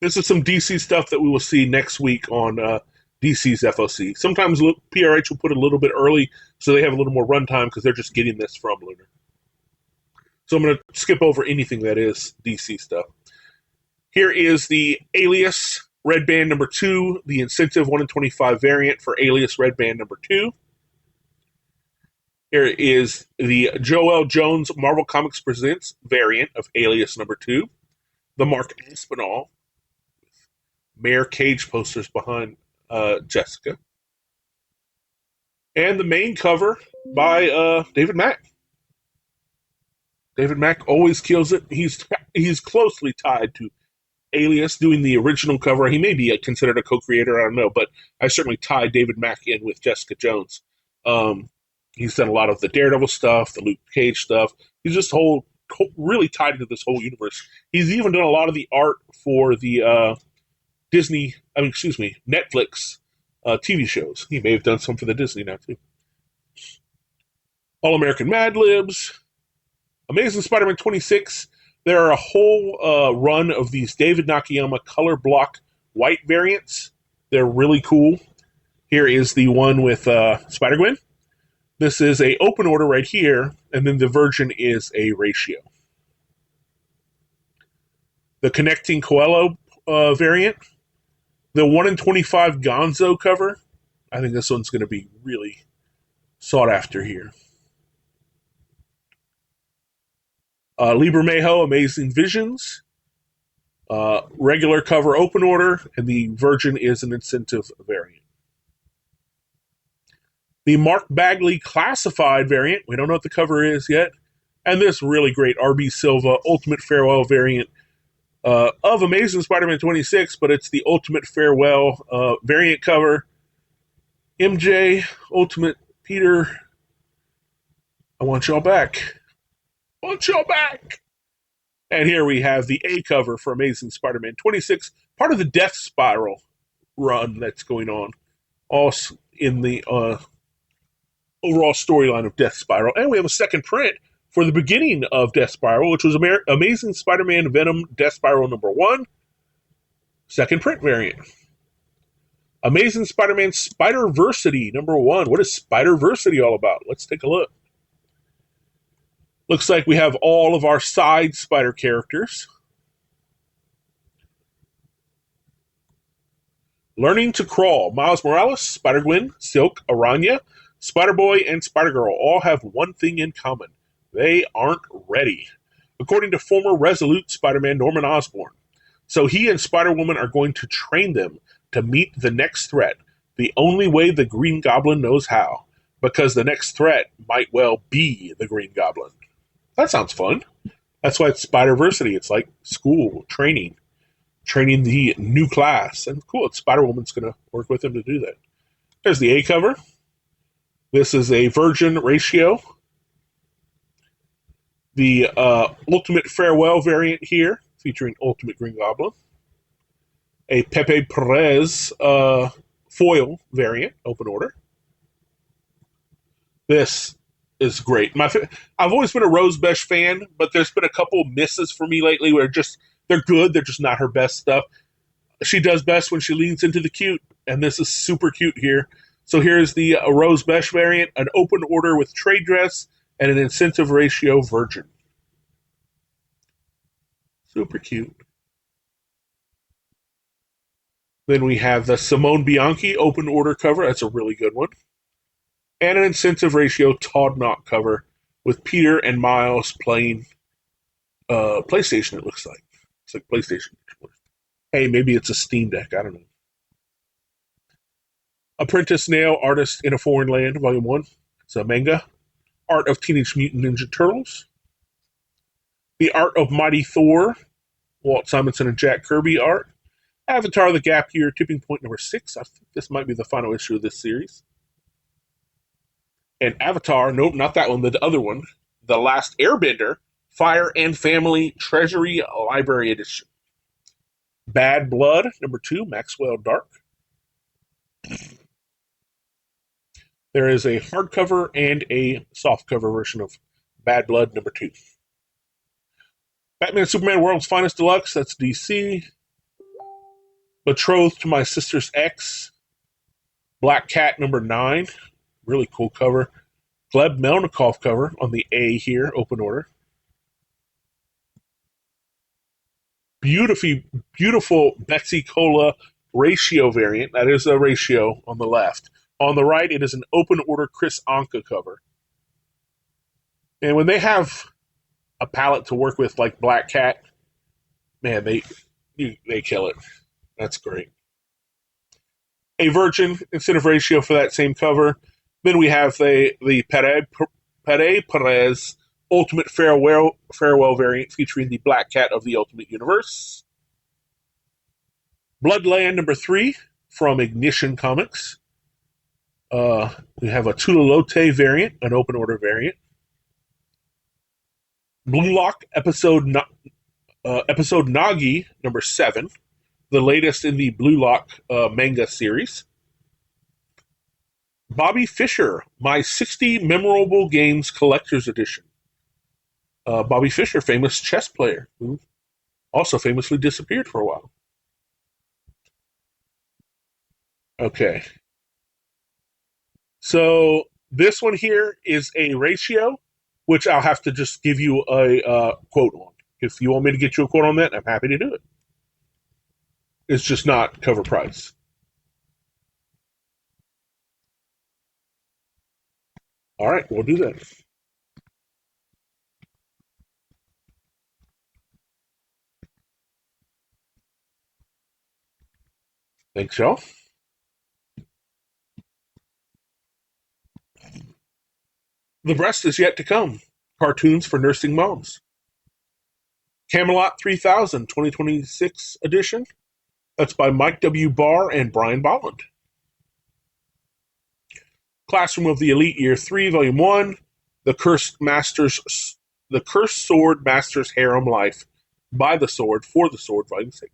This is some DC stuff that we will see next week on DC's FOC. Sometimes PRH will put it a little bit early so they have a little more runtime because they're just getting this from Lunar. So I'm going to skip over anything that is DC stuff. Here is the Alias Red Band number 2, the incentive 1 in 25 variant for Alias Red Band number 2. Here is the Joel Jones Marvel Comics Presents variant of Alias number 2. The Mark Aspinall, Mayor Cage posters behind Jessica. And the main cover by David Mack. David Mack always kills it. He's closely tied to Alias doing the original cover. He may be considered a co-creator, I don't know, but I certainly tied David Mack in with Jessica Jones. He's done a lot of the Daredevil stuff, the Luke Cage stuff. He's just really tied into this whole universe. He's even done a lot of the art for the Netflix TV shows. He may have done some for the Disney now, too. All-American Mad Libs, Amazing Spider-Man 26. There are a whole run of these David Nakayama color block white variants. They're really cool. Here is the one with Spider-Gwen. This is a open order right here, and then the Virgin is a ratio. The Connecting Coelho variant. The 1 in 25 Gonzo cover. I think this one's going to be really sought after here. Liber Mayho, Amazing Visions. Regular cover open order, and the Virgin is an incentive variant. The Mark Bagley Classified variant. We don't know what the cover is yet. And this really great RB Silva Ultimate Farewell variant of Amazing Spider-Man 26, but it's the Ultimate Farewell variant cover. MJ, Ultimate Peter, I want y'all back. And here we have the A cover for Amazing Spider-Man 26, part of the Death Spiral run that's going on, all in the overall storyline of Death Spiral. And we have a second print for the beginning of Death Spiral, which was Amazing Spider-Man Venom Death Spiral number 1, second print variant. Amazing Spider-Man Spider-Versity number 1. What is Spider-Versity all about? Let's take a look. Looks like we have all of our side Spider characters. Learning to Crawl. Miles Morales, Spider-Gwen, Silk, Aranya, Spider-Boy, and Spider-Girl all have one thing in common. They aren't ready, according to former Resolute Spider-Man Norman Osborn. So he and Spider-Woman are going to train them to meet the next threat, the only way the Green Goblin knows how, because the next threat might well be the Green Goblin. That sounds fun. That's why it's Spider-Versity. It's like school, training the new class. And cool, Spider-Woman's going to work with him to do that. There's the A cover. This is a Virgin ratio. The Ultimate Farewell variant here, featuring Ultimate Green Goblin. A Pepe Perez foil variant, open order. This is great. I've always been a Rose Besh fan, but there's been a couple misses for me lately where they're good, they're just not her best stuff. She does best when she leans into the cute, and this is super cute here. So here's the Rose Besh variant, an open order with trade dress, and an incentive ratio Virgin. Super cute. Then we have the Simone Bianchi open order cover. That's a really good one. And an incentive ratio Todd Knott cover with Peter and Miles playing PlayStation, it looks like. It's like PlayStation. Hey, maybe it's a Steam Deck. I don't know. Apprentice Nail, Artist in a Foreign Land, Volume 1. It's a manga. Art of Teenage Mutant Ninja Turtles. The Art of Mighty Thor, Walt Simonson and Jack Kirby art. Avatar the Gap Year, Tipping Point number 6. I think this might be the final issue of this series. And Avatar, nope, not that one, the other one. The Last Airbender, Fire and Family Treasury Library Edition. Bad Blood, number 2, Maxwell Dark. There is a hardcover and a softcover version of Bad Blood, number 2. Batman Superman World's Finest Deluxe, that's DC. Betrothed to My Sister's Ex, Black Cat number 9, really cool cover. Gleb Melnikov cover on the A here, open order. Beautiful Betsy Cola ratio variant. That is a ratio on the left. On the right, it is an open order Chris Anka cover. And when they have a palette to work with like Black Cat, man, they kill it. That's great. A Virgin instead of ratio for that same cover. Then we have the Pere Perez Ultimate Farewell variant featuring the Black Cat of the Ultimate Universe. Bloodland number 3 from Ignition Comics. We have a Tulalote variant, an open order variant. Blue Lock episode Nagi number 7, the latest in the Blue Lock manga series. Bobby Fischer, My 60 Memorable Games Collector's Edition. Bobby Fischer, famous chess player, who also famously disappeared for a while. Okay. So this one here is a ratio, which I'll have to just give you a quote on. If you want me to get you a quote on that, I'm happy to do it. It's just not cover price. All right, we'll do that. Thanks, y'all. The Breast is yet to come. Cartoons for nursing moms. Camelot 3000 2026 edition. That's by Mike W. Barr and Brian Bolland. Classroom of the Elite Year 3, Volume 1. The Cursed Sword Master's Harem Life. By the Sword, for the Sword, Volume 6.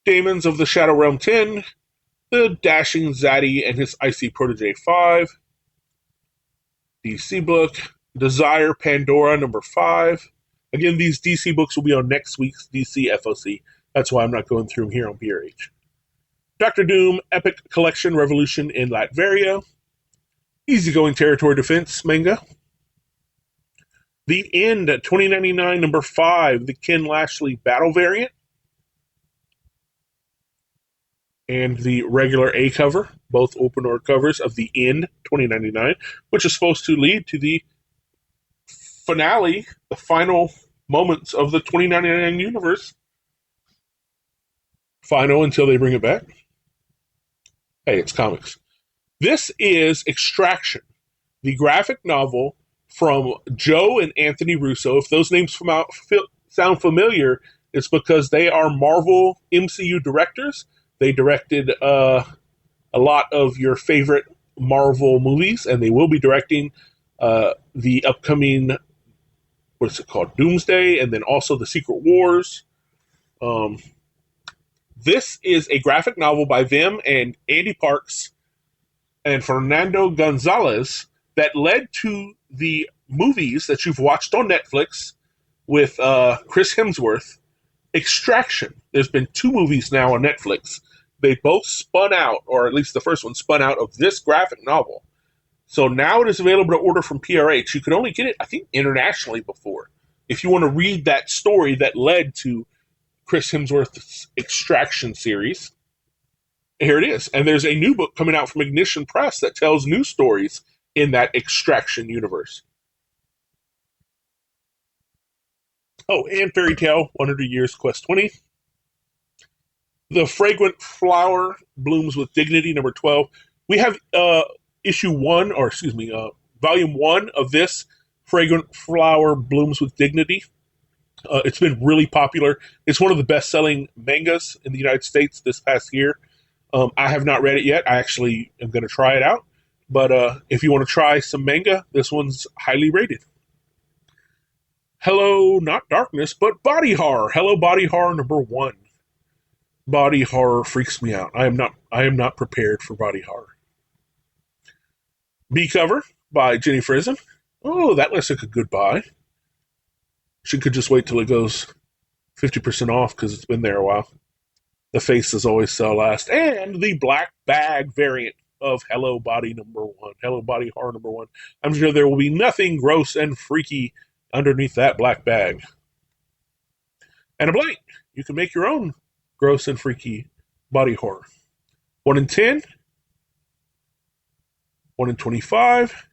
Daemons of the Shadow Realm 10. The Dashing Zaddy and His Icy Protege 5. DC book. Desire Pandora number 5. Again, these DC books will be on next week's DC FOC. That's why I'm not going through them here on BRH. Doctor Doom Epic Collection Revolution in Latveria. Easygoing Territory Defense manga. The End 2099 number 5, the Ken Lashley Battle variant. And the regular A cover, both open order covers of The End 2099, which is supposed to lead to the finale, the final moments of the 2099 universe. Final until they bring it back. Hey, it's comics. This is Extraction, the graphic novel from Joe and Anthony Russo. If those names sound familiar, it's because they are Marvel MCU directors. They directed a lot of your favorite Marvel movies, and they will be directing the upcoming, what's it called, Doomsday, and then also the Secret Wars. This is a graphic novel by them and Andy Parks and Fernando Gonzalez that led to the movies that you've watched on Netflix with Chris Hemsworth, Extraction. There's been 2 movies now on Netflix. They both spun out, or at least the first one spun out of this graphic novel. So now it is available to order from PRH. You could only get it, I think, internationally before. If you want to read that story that led to Chris Hemsworth's Extraction series, here it is. And there's a new book coming out from Ignition Press that tells new stories in that Extraction universe. Oh, and Fairy Tale 100 Years Quest 20. The Fragrant Flower Blooms with Dignity, number 12. We have volume 1 of this, Fragrant Flower Blooms with Dignity. It's been really popular. It's one of the best-selling mangas in the United States this past year. I have not read it yet. I actually am going to try it out. But if you want to try some manga, this one's highly rated. Hello, not darkness, but body horror. Hello, body horror number 1. Body horror freaks me out. I am not prepared for body horror. B cover by Jenny Frison. Oh, that looks like a good buy. She could just wait till it goes 50% off because it's been there a while. The faces always sell last. And the black bag variant of Hello Body #1, Hello Body Horror #1. I'm sure there will be nothing gross and freaky underneath that black bag. And a blank. You can make your own gross and freaky body horror. 1 in 10, 1 in 25.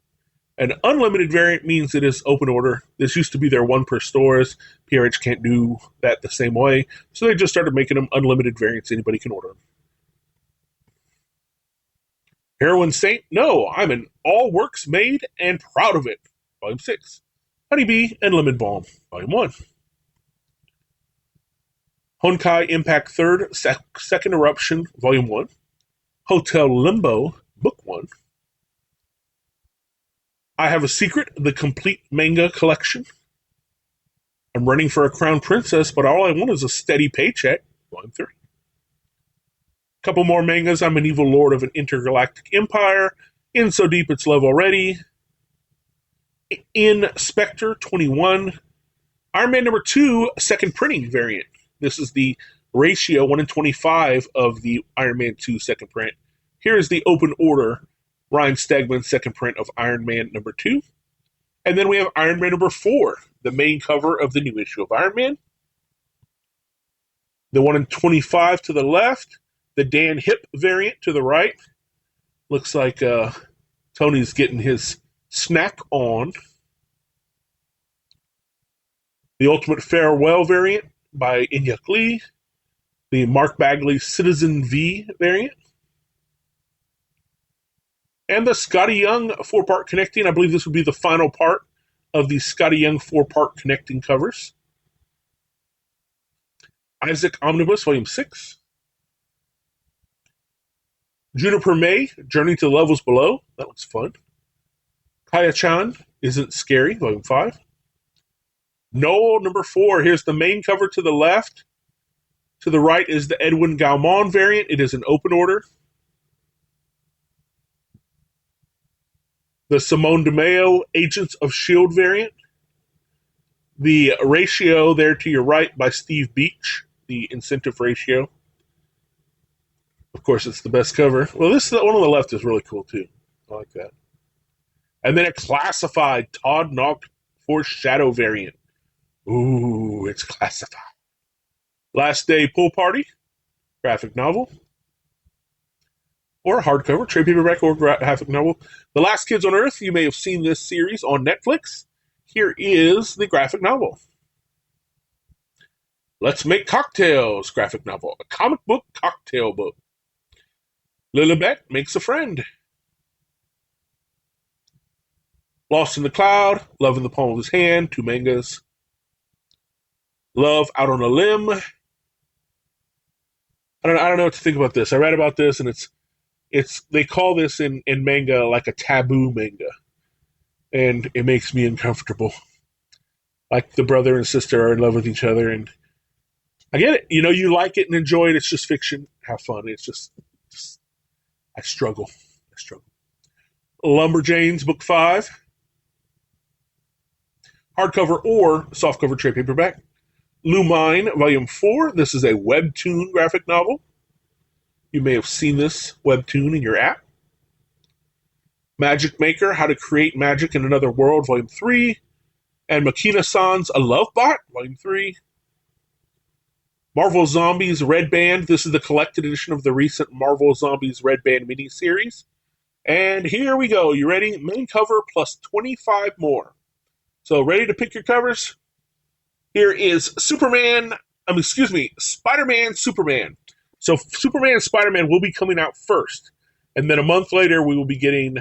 An unlimited variant means it is open order. This used to be their one per stores. PRH can't do that the same way, so they just started making them unlimited variants. Anybody can order them. Heroin Saint, no, I'm an all works made and proud of it. Volume 6. Honeybee and Lemon Balm, Volume 1. Honkai Impact 3rd, Second Eruption, Volume 1. Hotel Limbo, Book 1. I Have a Secret, the complete manga collection. I'm running for a crown princess, but all I want is a steady paycheck, Volume 3. Couple more mangas. I'm an evil lord of an intergalactic empire. In so deep it's love already. In Spectre 21. Iron Man #2, second printing variant. This is the ratio 1 in 25 of the Iron Man 2 second print. Here is the open order Ryan Stegman second print of Iron Man #2. And then we have Iron Man #4, the main cover of the new issue of Iron Man. The 1 in 25 to the left. The Dan Hip variant to the right. Looks like Tony's getting his snack on. The Ultimate Farewell variant by Inyuk Lee. The Mark Bagley Citizen V variant. And the Scotty Young 4-part connecting. I believe this would be the final part of the Scotty Young 4-part connecting covers. Isaac Omnibus, Volume 6. Juniper May, Journey to the Levels Below. That looks fun. Kaya-chan Isn't Scary, Volume 5. Noel #4. Here's the main cover to the left. To the right is the Edwin Galmon variant. It is an open order. The Simone DeMeo Agents of S.H.I.E.L.D. variant. The ratio there to your right by Steve Beach, the incentive ratio. Of course, it's the best cover. Well, this one on the left is really cool, too. I like that. And then a classified Todd Nauck Force Shadow variant. Ooh, it's classified. Last Day Pool Party, graphic novel. Or hardcover, trade paperback, or graphic novel. The Last Kids on Earth, you may have seen this series on Netflix. Here is the graphic novel. Let's Make Cocktails, graphic novel. A comic book cocktail book. Lilibet Makes a Friend. Lost in the Cloud, Love in the Palm of His Hand, 2 mangas. Love Out on a Limb. I don't know what to think about this. I read about this, and it's they call this in manga like a taboo manga. And it makes me uncomfortable. Like the brother and sister are in love with each other, and I get it. You know, you like it and enjoy it. It's just fiction. Have fun. It's just I struggle. Lumberjanes, Book 5. Hardcover or softcover trade paperback. Lumine, Volume 4. This is a webtoon graphic novel. You may have seen this webtoon in your app. Magic Maker, How to Create Magic in Another World, Volume 3. And Makina-san's A Love Bot, Volume 3. Marvel Zombies Red Band. This is the collected edition of the recent Marvel Zombies Red Band miniseries. And here we go. You ready? Main cover plus 25 more. So ready to pick your covers? Here is Spider-Man, Superman. So Superman and Spider-Man will be coming out first. And then a month later, we will be getting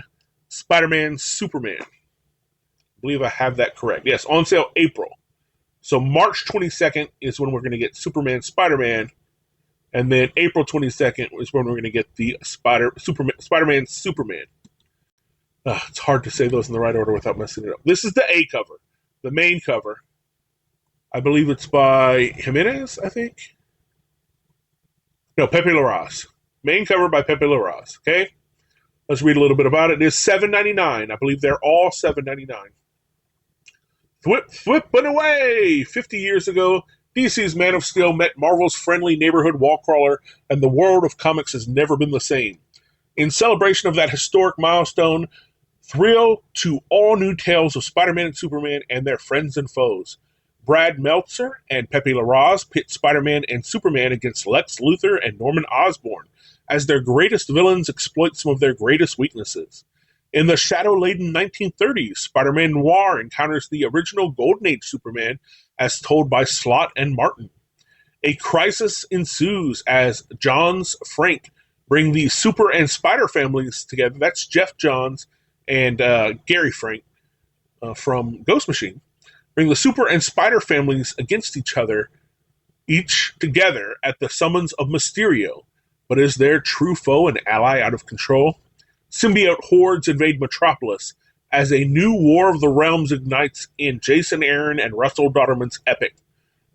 Spider-Man, Superman. I believe I have that correct. Yes, on sale April. So March 22nd is when we're going to get Superman, Spider-Man. And then April 22nd is when we're going to get the Spider-Man, Superman. It's hard to say those in the right order without messing it up. This is the A cover, the main cover. I believe it's by Jimenez, I think. No, Pepe Larraz. Main cover by Pepe Larraz. Okay? Let's read a little bit about it. It is $7.99. I believe they're all $7.99. Thwip and away! 50 years ago, DC's Man of Steel met Marvel's friendly neighborhood wall crawler, and the world of comics has never been the same. In celebration of that historic milestone, thrill to all new tales of Spider-Man and Superman and their friends and foes. Brad Meltzer and Pepe Larraz pit Spider-Man and Superman against Lex Luthor and Norman Osborn as their greatest villains exploit some of their greatest weaknesses. In the shadow-laden 1930s, Spider-Man Noir encounters the original Golden Age Superman as told by Slott and Martin. A crisis ensues as Johns Frank bring the Super and Spider families together. That's Jeff Johns and Gary Frank from Ghost Machine. Bring the Super and Spider families against each other, each together at the summons of Mysterio. But is their true foe an ally out of control? Symbiote hordes invade Metropolis as a new War of the Realms ignites in Jason Aaron and Russell Dodderman's epic.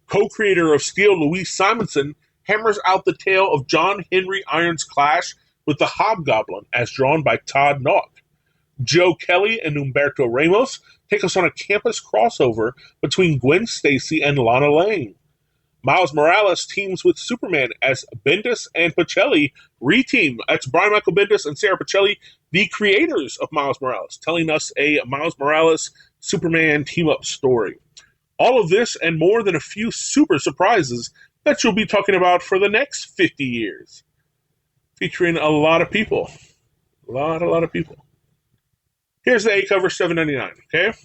Co-creator of Steel, Louise Simonson, hammers out the tale of John Henry Irons' clash with the Hobgoblin, as drawn by Todd Nauck. Joe Kelly and Humberto Ramos take us on a campus crossover between Gwen Stacy and Lana Lang. Miles Morales teams with Superman as Bendis and Pacelli reteam. That's Brian Michael Bendis and Sarah Pacelli, the creators of Miles Morales, telling us a Miles Morales Superman team-up story. All of this and more than a few super surprises that you'll be talking about for the next 50 years. Featuring a lot of people. A lot of people. Here's the A cover, $7.99, okay?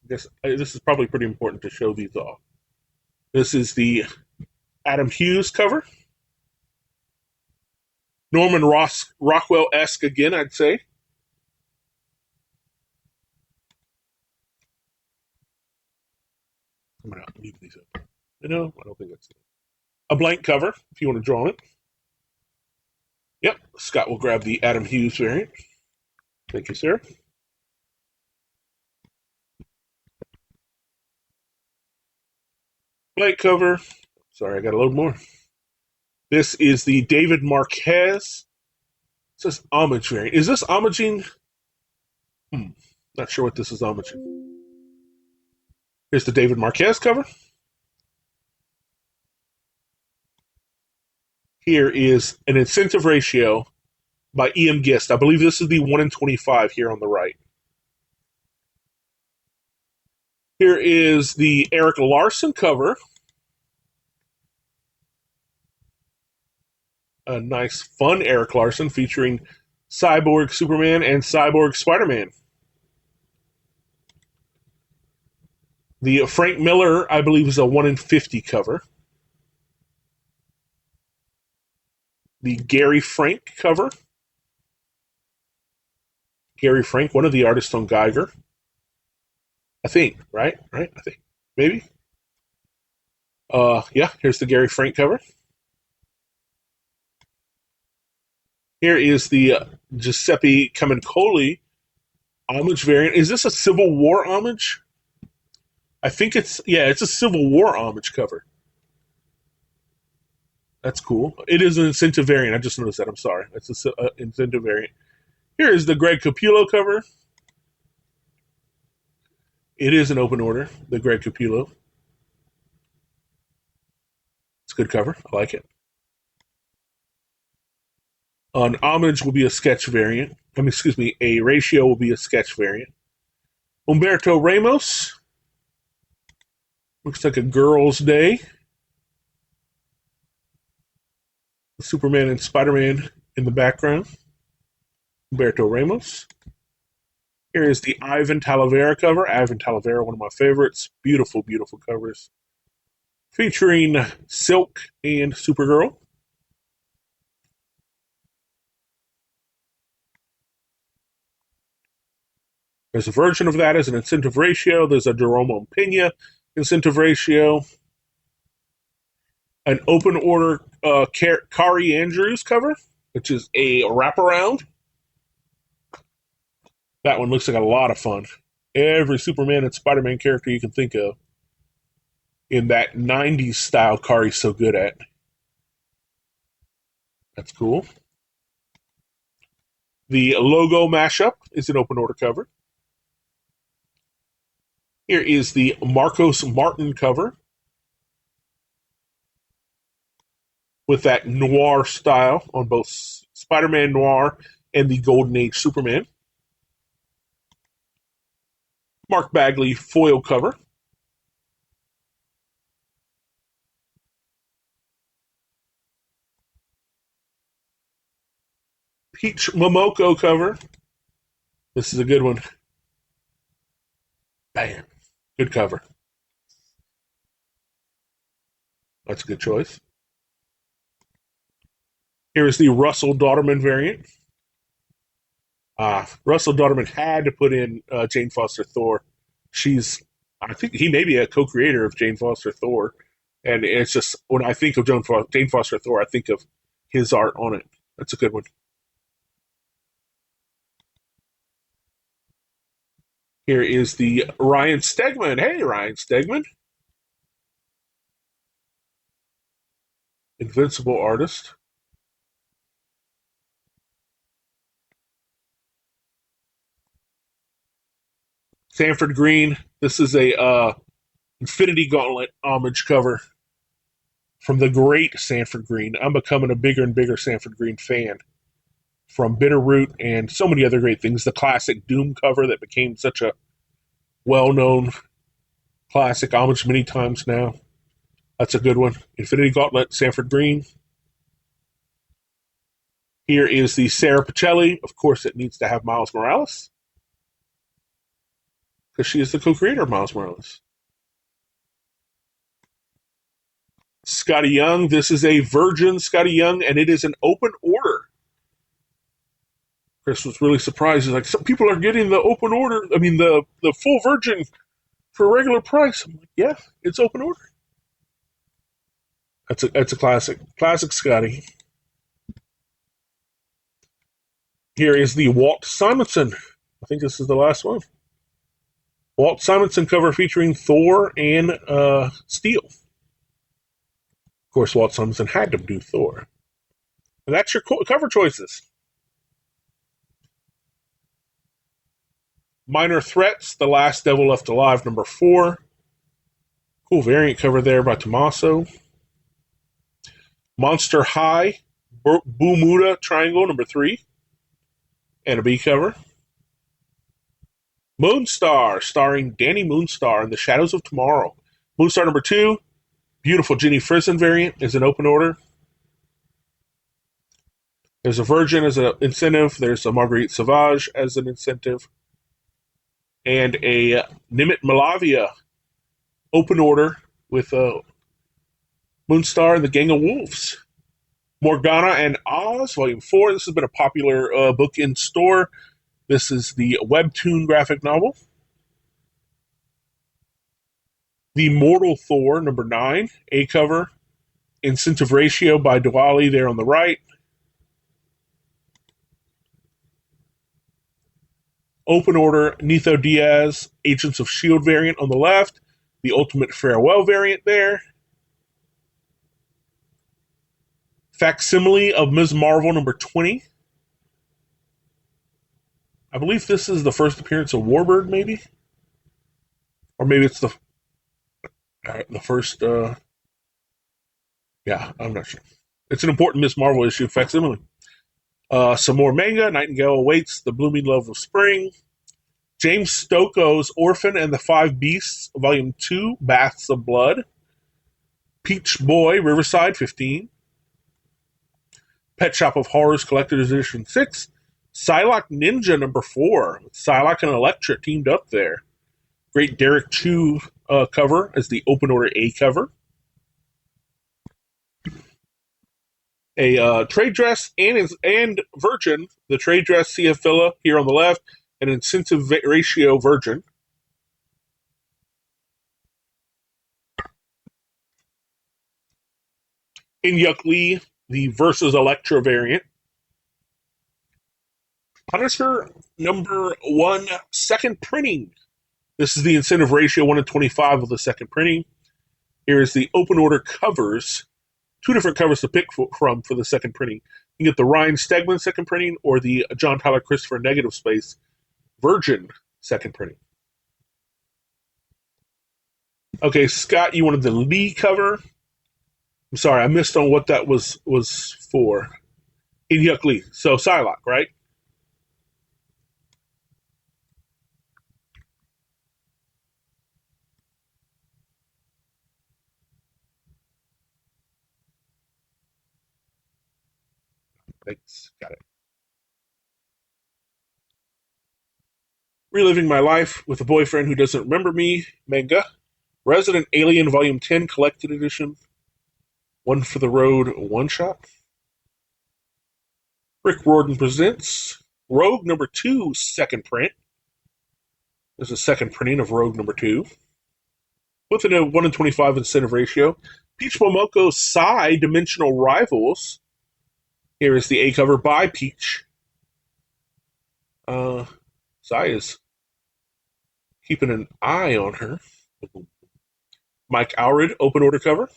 This is probably pretty important to show these off. This is the Adam Hughes cover. Norman Rockwell-esque again, I'd say. I'm going to leave these up. No, I don't think that's it. A blank cover, if you want to draw it. Yep, Scott will grab the Adam Hughes variant. Thank you, sir. Blank cover. Sorry, I got to load more. This is the David Marquez. It says homage variant. Is this homaging? Not sure what this is homaging. Here's the David Marquez cover. Here is an incentive ratio by E.M. Gist. I believe this is the 1-in-25 here on the right. Here is the Eric Larson cover. A nice, fun Eric Larson featuring Cyborg Superman and Cyborg Spider-Man. The Frank Miller, I believe, is a 1-in-50 cover. The Gary Frank cover. Gary Frank, one of the artists on Geiger. I think, right? I think. Maybe. Yeah, here's the Gary Frank cover. Here is the Giuseppe Camuncoli homage variant. Is this a Civil War homage? I think it's a Civil War homage cover. That's cool. It is an incentive variant. I just noticed that. I'm sorry. It's an incentive variant. Here is the Greg Capullo cover. It is an open order, the Greg Capullo. It's a good cover. I like it. An homage will be a sketch variant. A ratio will be a sketch variant. Humberto Ramos. Looks like a girl's day. Superman and Spider-Man in the background. Humberto Ramos. Here is the Ivan Talavera cover. Ivan Talavera, one of my favorites. Beautiful, beautiful covers. Featuring Silk and Supergirl. There's a version of that as an incentive ratio. There's a Jeromo Pena incentive ratio. An open order Kari Andrews cover, which is a wraparound. That one looks like a lot of fun. Every Superman and Spider-Man character you can think of in that 90s style Kari's so good at. That's cool. The logo mashup is an open order cover. Here is the Marcos Martin cover with that noir style on both Spider-Man Noir and the Golden Age Superman. Mark Bagley foil cover. Peach Momoko cover. This is a good one. Bam. Good cover. That's a good choice. Here is the Russell Dauterman variant. Russell Dauterman had to put in Jane Foster Thor. I think he may be a co-creator of Jane Foster Thor. And it's just, when I think of Jane Foster Thor, I think of his art on it. That's a good one. Here is the Ryan Stegman. Hey, Ryan Stegman. Invincible artist. Sanford Green. This is a Infinity Gauntlet homage cover from the great Sanford Green. I'm becoming a bigger and bigger Sanford Green fan. From Bitterroot and so many other great things. The classic Doom cover that became such a well-known classic homage many times now. That's a good one. Infinity Gauntlet, Sanford Green. Here is the Sarah Pacelli. Of course, it needs to have Miles Morales, because she is the co-creator of Miles Morales. Scotty Young. This is a Virgin Scotty Young, and it is an open order. Chris was really surprised. He's like, some people are getting the open order. I mean, the full Virgin for a regular price. I'm like, yeah, it's open order. That's a classic. Classic Scotty. Here is the Walt Simonson. I think this is the last one. Walt Simonson cover featuring Thor and Steel. Of course, Walt Simonson had to do Thor. And that's your cover choices. Minor Threats, The Last Devil Left Alive, number 4. Cool variant cover there by Tommaso. Monster High, Bermuda Triangle, number 3. And a B cover. Moonstar, starring Danny Moonstar in The Shadows of Tomorrow. Moonstar number 2, beautiful Jenny Frison variant, is an open order. There's a Virgin as an incentive. There's a Marguerite Sauvage as an incentive. And a Nimit Malavia open order with Moonstar and the Gang of Wolves. Morgana and Oz, Volume 4. This has been a popular book in store. This is the webtoon graphic novel. The Mortal Thor, number 9, A cover. Incentive Ratio by Diwali there on the right. Open order, Nitho Diaz, Agents of S.H.I.E.L.D. variant on the left. The Ultimate Farewell variant there. Facsimile of Ms. Marvel, number 20. I believe this is the first appearance of Warbird, maybe? Or maybe it's the first... yeah, I'm not sure. It's an important Ms. Marvel issue, Facsimile. Some more manga. Nightingale Awaits, The Blooming Love of Spring. James Stokoe's Orphan and the Five Beasts, Volume 2, Baths of Blood. Peach Boy, Riverside, 15. Pet Shop of Horrors, Collector's Edition 6. Psylocke Ninja, number 4. Psylocke and Elektra teamed up there. Great Derek Chu cover as the open order A cover. A trade dress and Virgin, the trade dress Ciafilla here on the left, an incentive ratio Virgin. Inyuk Lee, the versus Elektra variant. Punisher number 1, second printing. This is the incentive ratio 1 to 25 of the second printing. Here is the open order covers. 2 different covers to pick from for the second printing. You can get the Ryan Stegman second printing or the John Tyler Christopher Negative Space Virgin second printing. Okay, Scott, you wanted the Lee cover. I'm sorry, I missed on what that was for. Inyuk Lee. So Psylocke, right? Thanks. Got it. Reliving my life with a boyfriend who doesn't remember me. Manga. Resident Alien Volume 10 Collected Edition. One for the Road one shot. Rick Riordan presents Rogue number 2 second print. There's a second printing of Rogue number 2 with a 1 in 25 incentive ratio. Peach Momoko Psy Dimensional Rivals. Here is the A cover by Peach. Psy is keeping an eye on her. Mike Allred open order cover.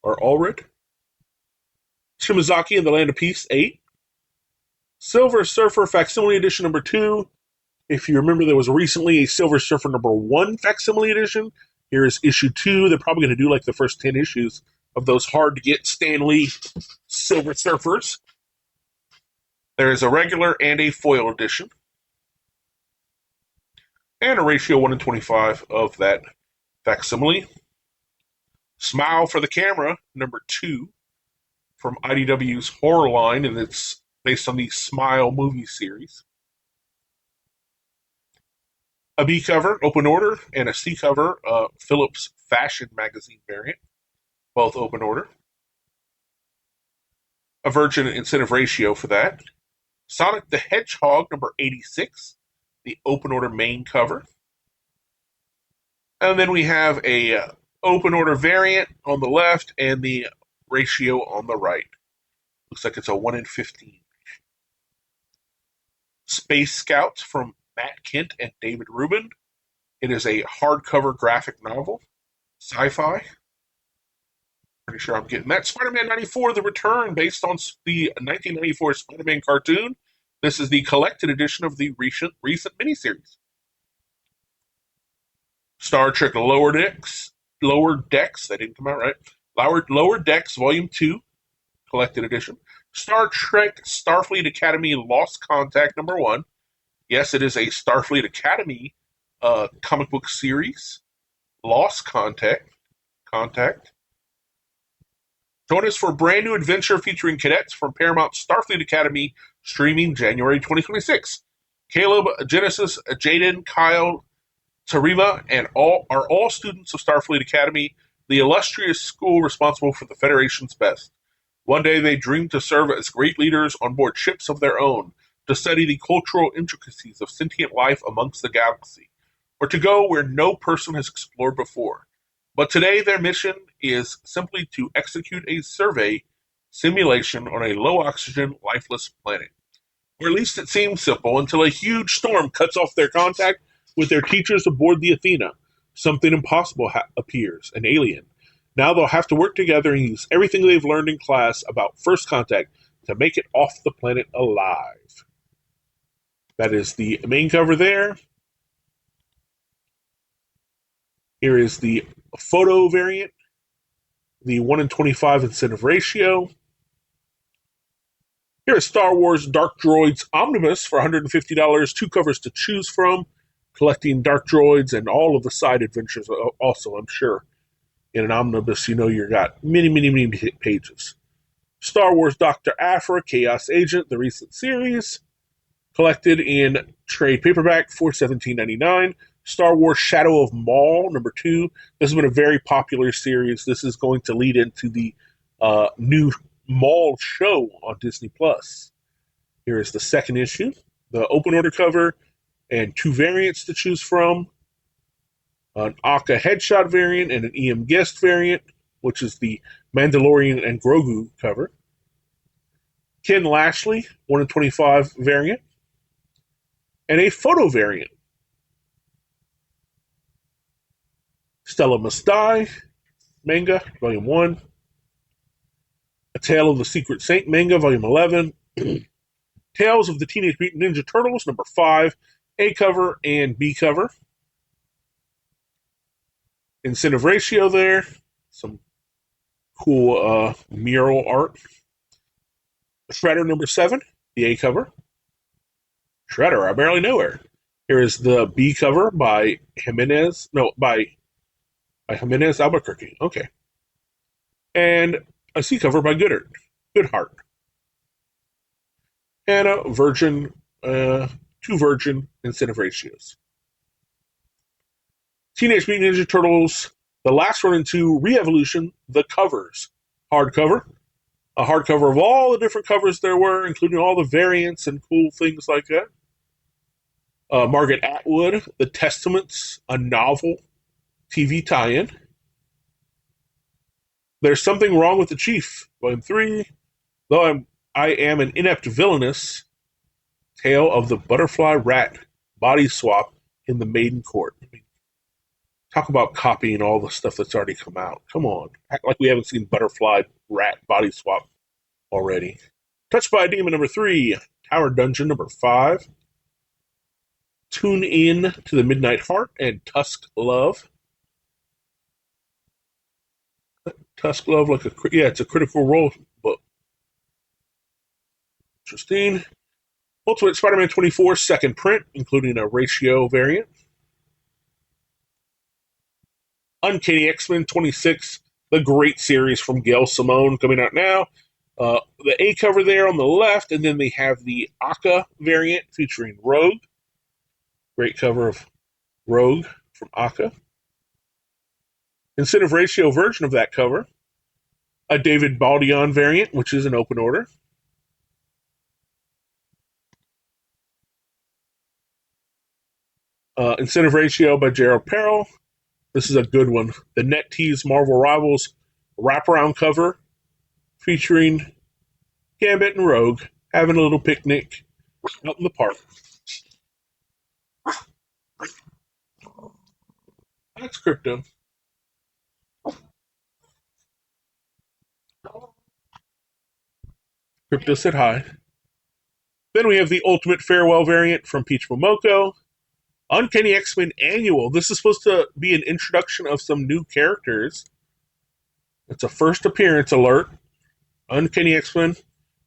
Or Allred. Shimazaki in the Land of Peace 8. Silver Surfer Facsimile Edition number 2. If you remember, there was recently a Silver Surfer number 1 Facsimile Edition. Here is issue 2. They're probably going to do like the first 10 issues of those hard to get Stan Lee Silver Surfers. There is a regular and a foil edition. And a ratio 1 in 25 of that facsimile. Smile for the Camera, number 2, from IDW's horror line, and it's based on the Smile movie series. A B cover, open order, and a C cover, Phillips Fashion Magazine variant, both open order. A Virgin incentive ratio for that. Sonic the Hedgehog, number 86, the open order main cover. And then we have a open order variant on the left and the ratio on the right. Looks like it's a 1 in 15. Space Scouts from Matt Kent and David Rubin. It is a hardcover graphic novel, sci-fi. Pretty sure I'm getting that. Spider-Man 94, The Return, based on the 1994 Spider-Man cartoon. This is the collected edition of the recent miniseries. Star Trek Lower Decks, that didn't come out right. Lower Decks Volume 2, collected edition. Star Trek Starfleet Academy Lost Contact number 1. Yes, it is a Starfleet Academy comic book series. Lost Contact. Join us for a brand new adventure featuring cadets from Paramount Starfleet Academy, streaming January 2026. Caleb, Genesis, Jaden, Kyle, Tariva, and are all students of Starfleet Academy, the illustrious school responsible for the Federation's best. One day they dream to serve as great leaders on board ships of their own, to study the cultural intricacies of sentient life amongst the galaxy, or to go where no person has explored before. But today their mission is simply to execute a survey simulation on a low-oxygen, lifeless planet. Or at least it seems simple until a huge storm cuts off their contact with their teachers aboard the Athena. Something impossible appears, an alien. Now they'll have to work together and use everything they've learned in class about first contact to make it off the planet alive. That is the main cover there. Here is the photo variant, the 1 in 25 incentive ratio. Here is Star Wars Dark Droids Omnibus for $150, 2 covers to choose from, collecting Dark Droids and all of the side adventures also, I'm sure. In an omnibus, you've got many pages. Star Wars Dr. Aphra, Chaos Agent, the recent series, collected in trade paperback for $17.99. Star Wars Shadow of Maul, number 2. This has been a very popular series. This is going to lead into the new Maul show on Disney+. Here is the second issue, the open order cover, and 2 variants to choose from. An Aka Headshot variant and an EM Guest variant, which is the Mandalorian and Grogu cover. Ken Lashley, 1 in 25 variant. And a photo variant. Stella Must Die, manga, volume 1. A Tale of the Secret Saint manga, volume 11. Tales of the Teenage Mutant Ninja Turtles, number 5. A cover and B cover. Incentive ratio there. Some cool mural art. Shredder number 7, the A cover. Shredder, I barely know her. Here is the B cover by Jimenez Albuquerque. Okay. And a C cover by Goodhart. And a Virgin, 2 Virgin incentive ratios. Teenage Mutant Ninja Turtles, the last one into Re-Evolution, the covers. Hardcover. A hardcover of all the different covers there were, including all the variants and cool things like that. Margaret Atwood, The Testaments, a novel TV tie-in. There's Something Wrong with the Chief, Volume 3. Though I am an inept villainess, Tale of the Butterfly Rat body swap in the Maiden Court. I mean, talk about copying all the stuff that's already come out. Come on. Act like we haven't seen Butterfly Rat body swap already. Touched by a Demon number 3. Tower Dungeon number 5. Tune In to the Midnight Heart and Tusk Love. Tusk Love, it's a Critical Role book. Interesting. Ultimate Spider-Man 24 second print, including a ratio variant. Uncanny X-Men 26, the great series from Gail Simone coming out now. The A cover there on the left, and then they have the Aka variant featuring Rogue. Great cover of Rogue from Aka. Incentive ratio version of that cover. A David Baldeon variant, which is an open order. Incentive ratio by Gerald Perrell. This is a good one. The NetTease Marvel Rivals wraparound cover featuring Gambit and Rogue having a little picnic out in the park. That's Crypto. Crypto said hi. Then we have the Ultimate Farewell variant from Peach Momoko. Uncanny X-Men Annual. This is supposed to be an introduction of some new characters. It's a first appearance alert. Uncanny X-Men.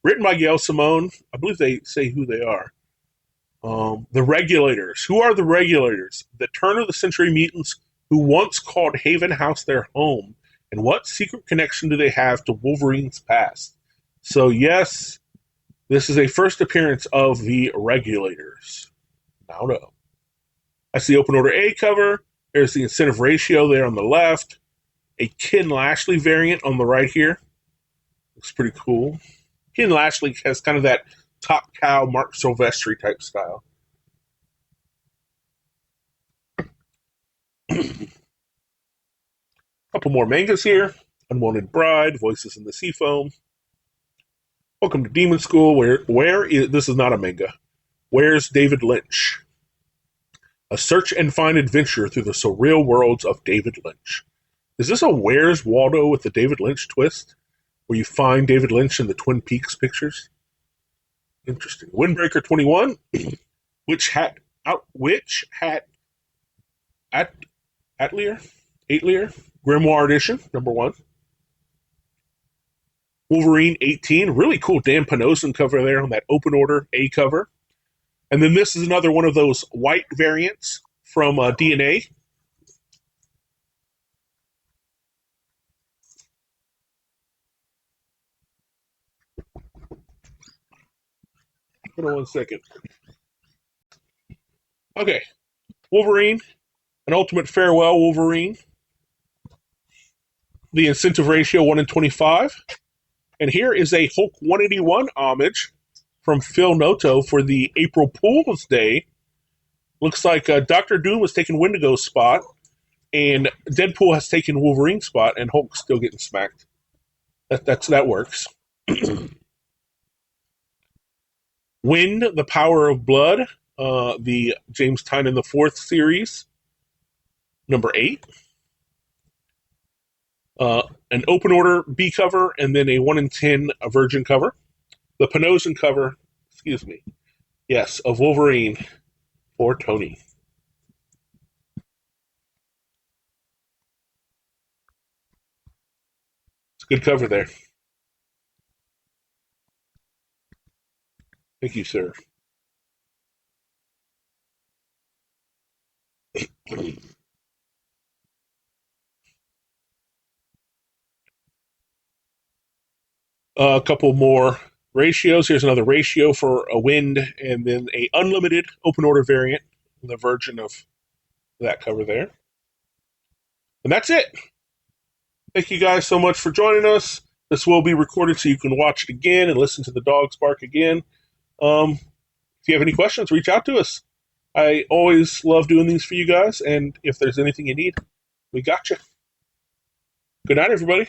Written by Gail Simone. I believe they say who they are. The Regulators. Who are the Regulators? The turn-of-the-century mutants who once called Haven House their home. And what secret connection do they have to Wolverine's past? So, yes, this is a first appearance of the Regulators. Now, no. That's the open order A cover. There's the incentive ratio there on the left. A Ken Lashley variant on the right here. Looks pretty cool. Ken Lashley has kind of that Top Cow Mark Silvestri type style. Couple more mangas here. Unwanted Bride, Voices in the Seafoam. Welcome to Demon School. This is not a manga. Where's David Lynch? A search and find adventure through the surreal worlds of David Lynch. Is this a Where's Waldo with the David Lynch twist? Where you find David Lynch in the Twin Peaks pictures? Interesting. Windbreaker 21. Atelier? Grimoire Edition, number 1. Wolverine 18. Really cool Dan Panosian cover there on that open order A cover. And then this is another one of those white variants from DNA. Hold on one second. Okay. Wolverine, an Ultimate Farewell Wolverine. The incentive ratio 1 in 25. And here is a Hulk 181 homage from Phil Noto for the April Fool's Day. Looks like Doctor Doom has taken Wendigo's spot, and Deadpool has taken Wolverine's spot, and Hulk's still getting smacked. That works. Wind, The Power of Blood, the James Tynion IV series, number 8. An open order B cover, and then a 1 in 10 Virgin cover. The Panosian cover, of Wolverine for Tony. It's a good cover there. Thank you, sir. A couple more ratios. Here's another ratio for a wind and then a unlimited open order variant, the version of that cover there. And that's it. Thank you guys so much for joining us. This will be recorded so you can watch it again and listen to the dogs bark again. If you have any questions, reach out to us. I always love doing these for you guys, and if there's anything you need, we got you. Good night, everybody.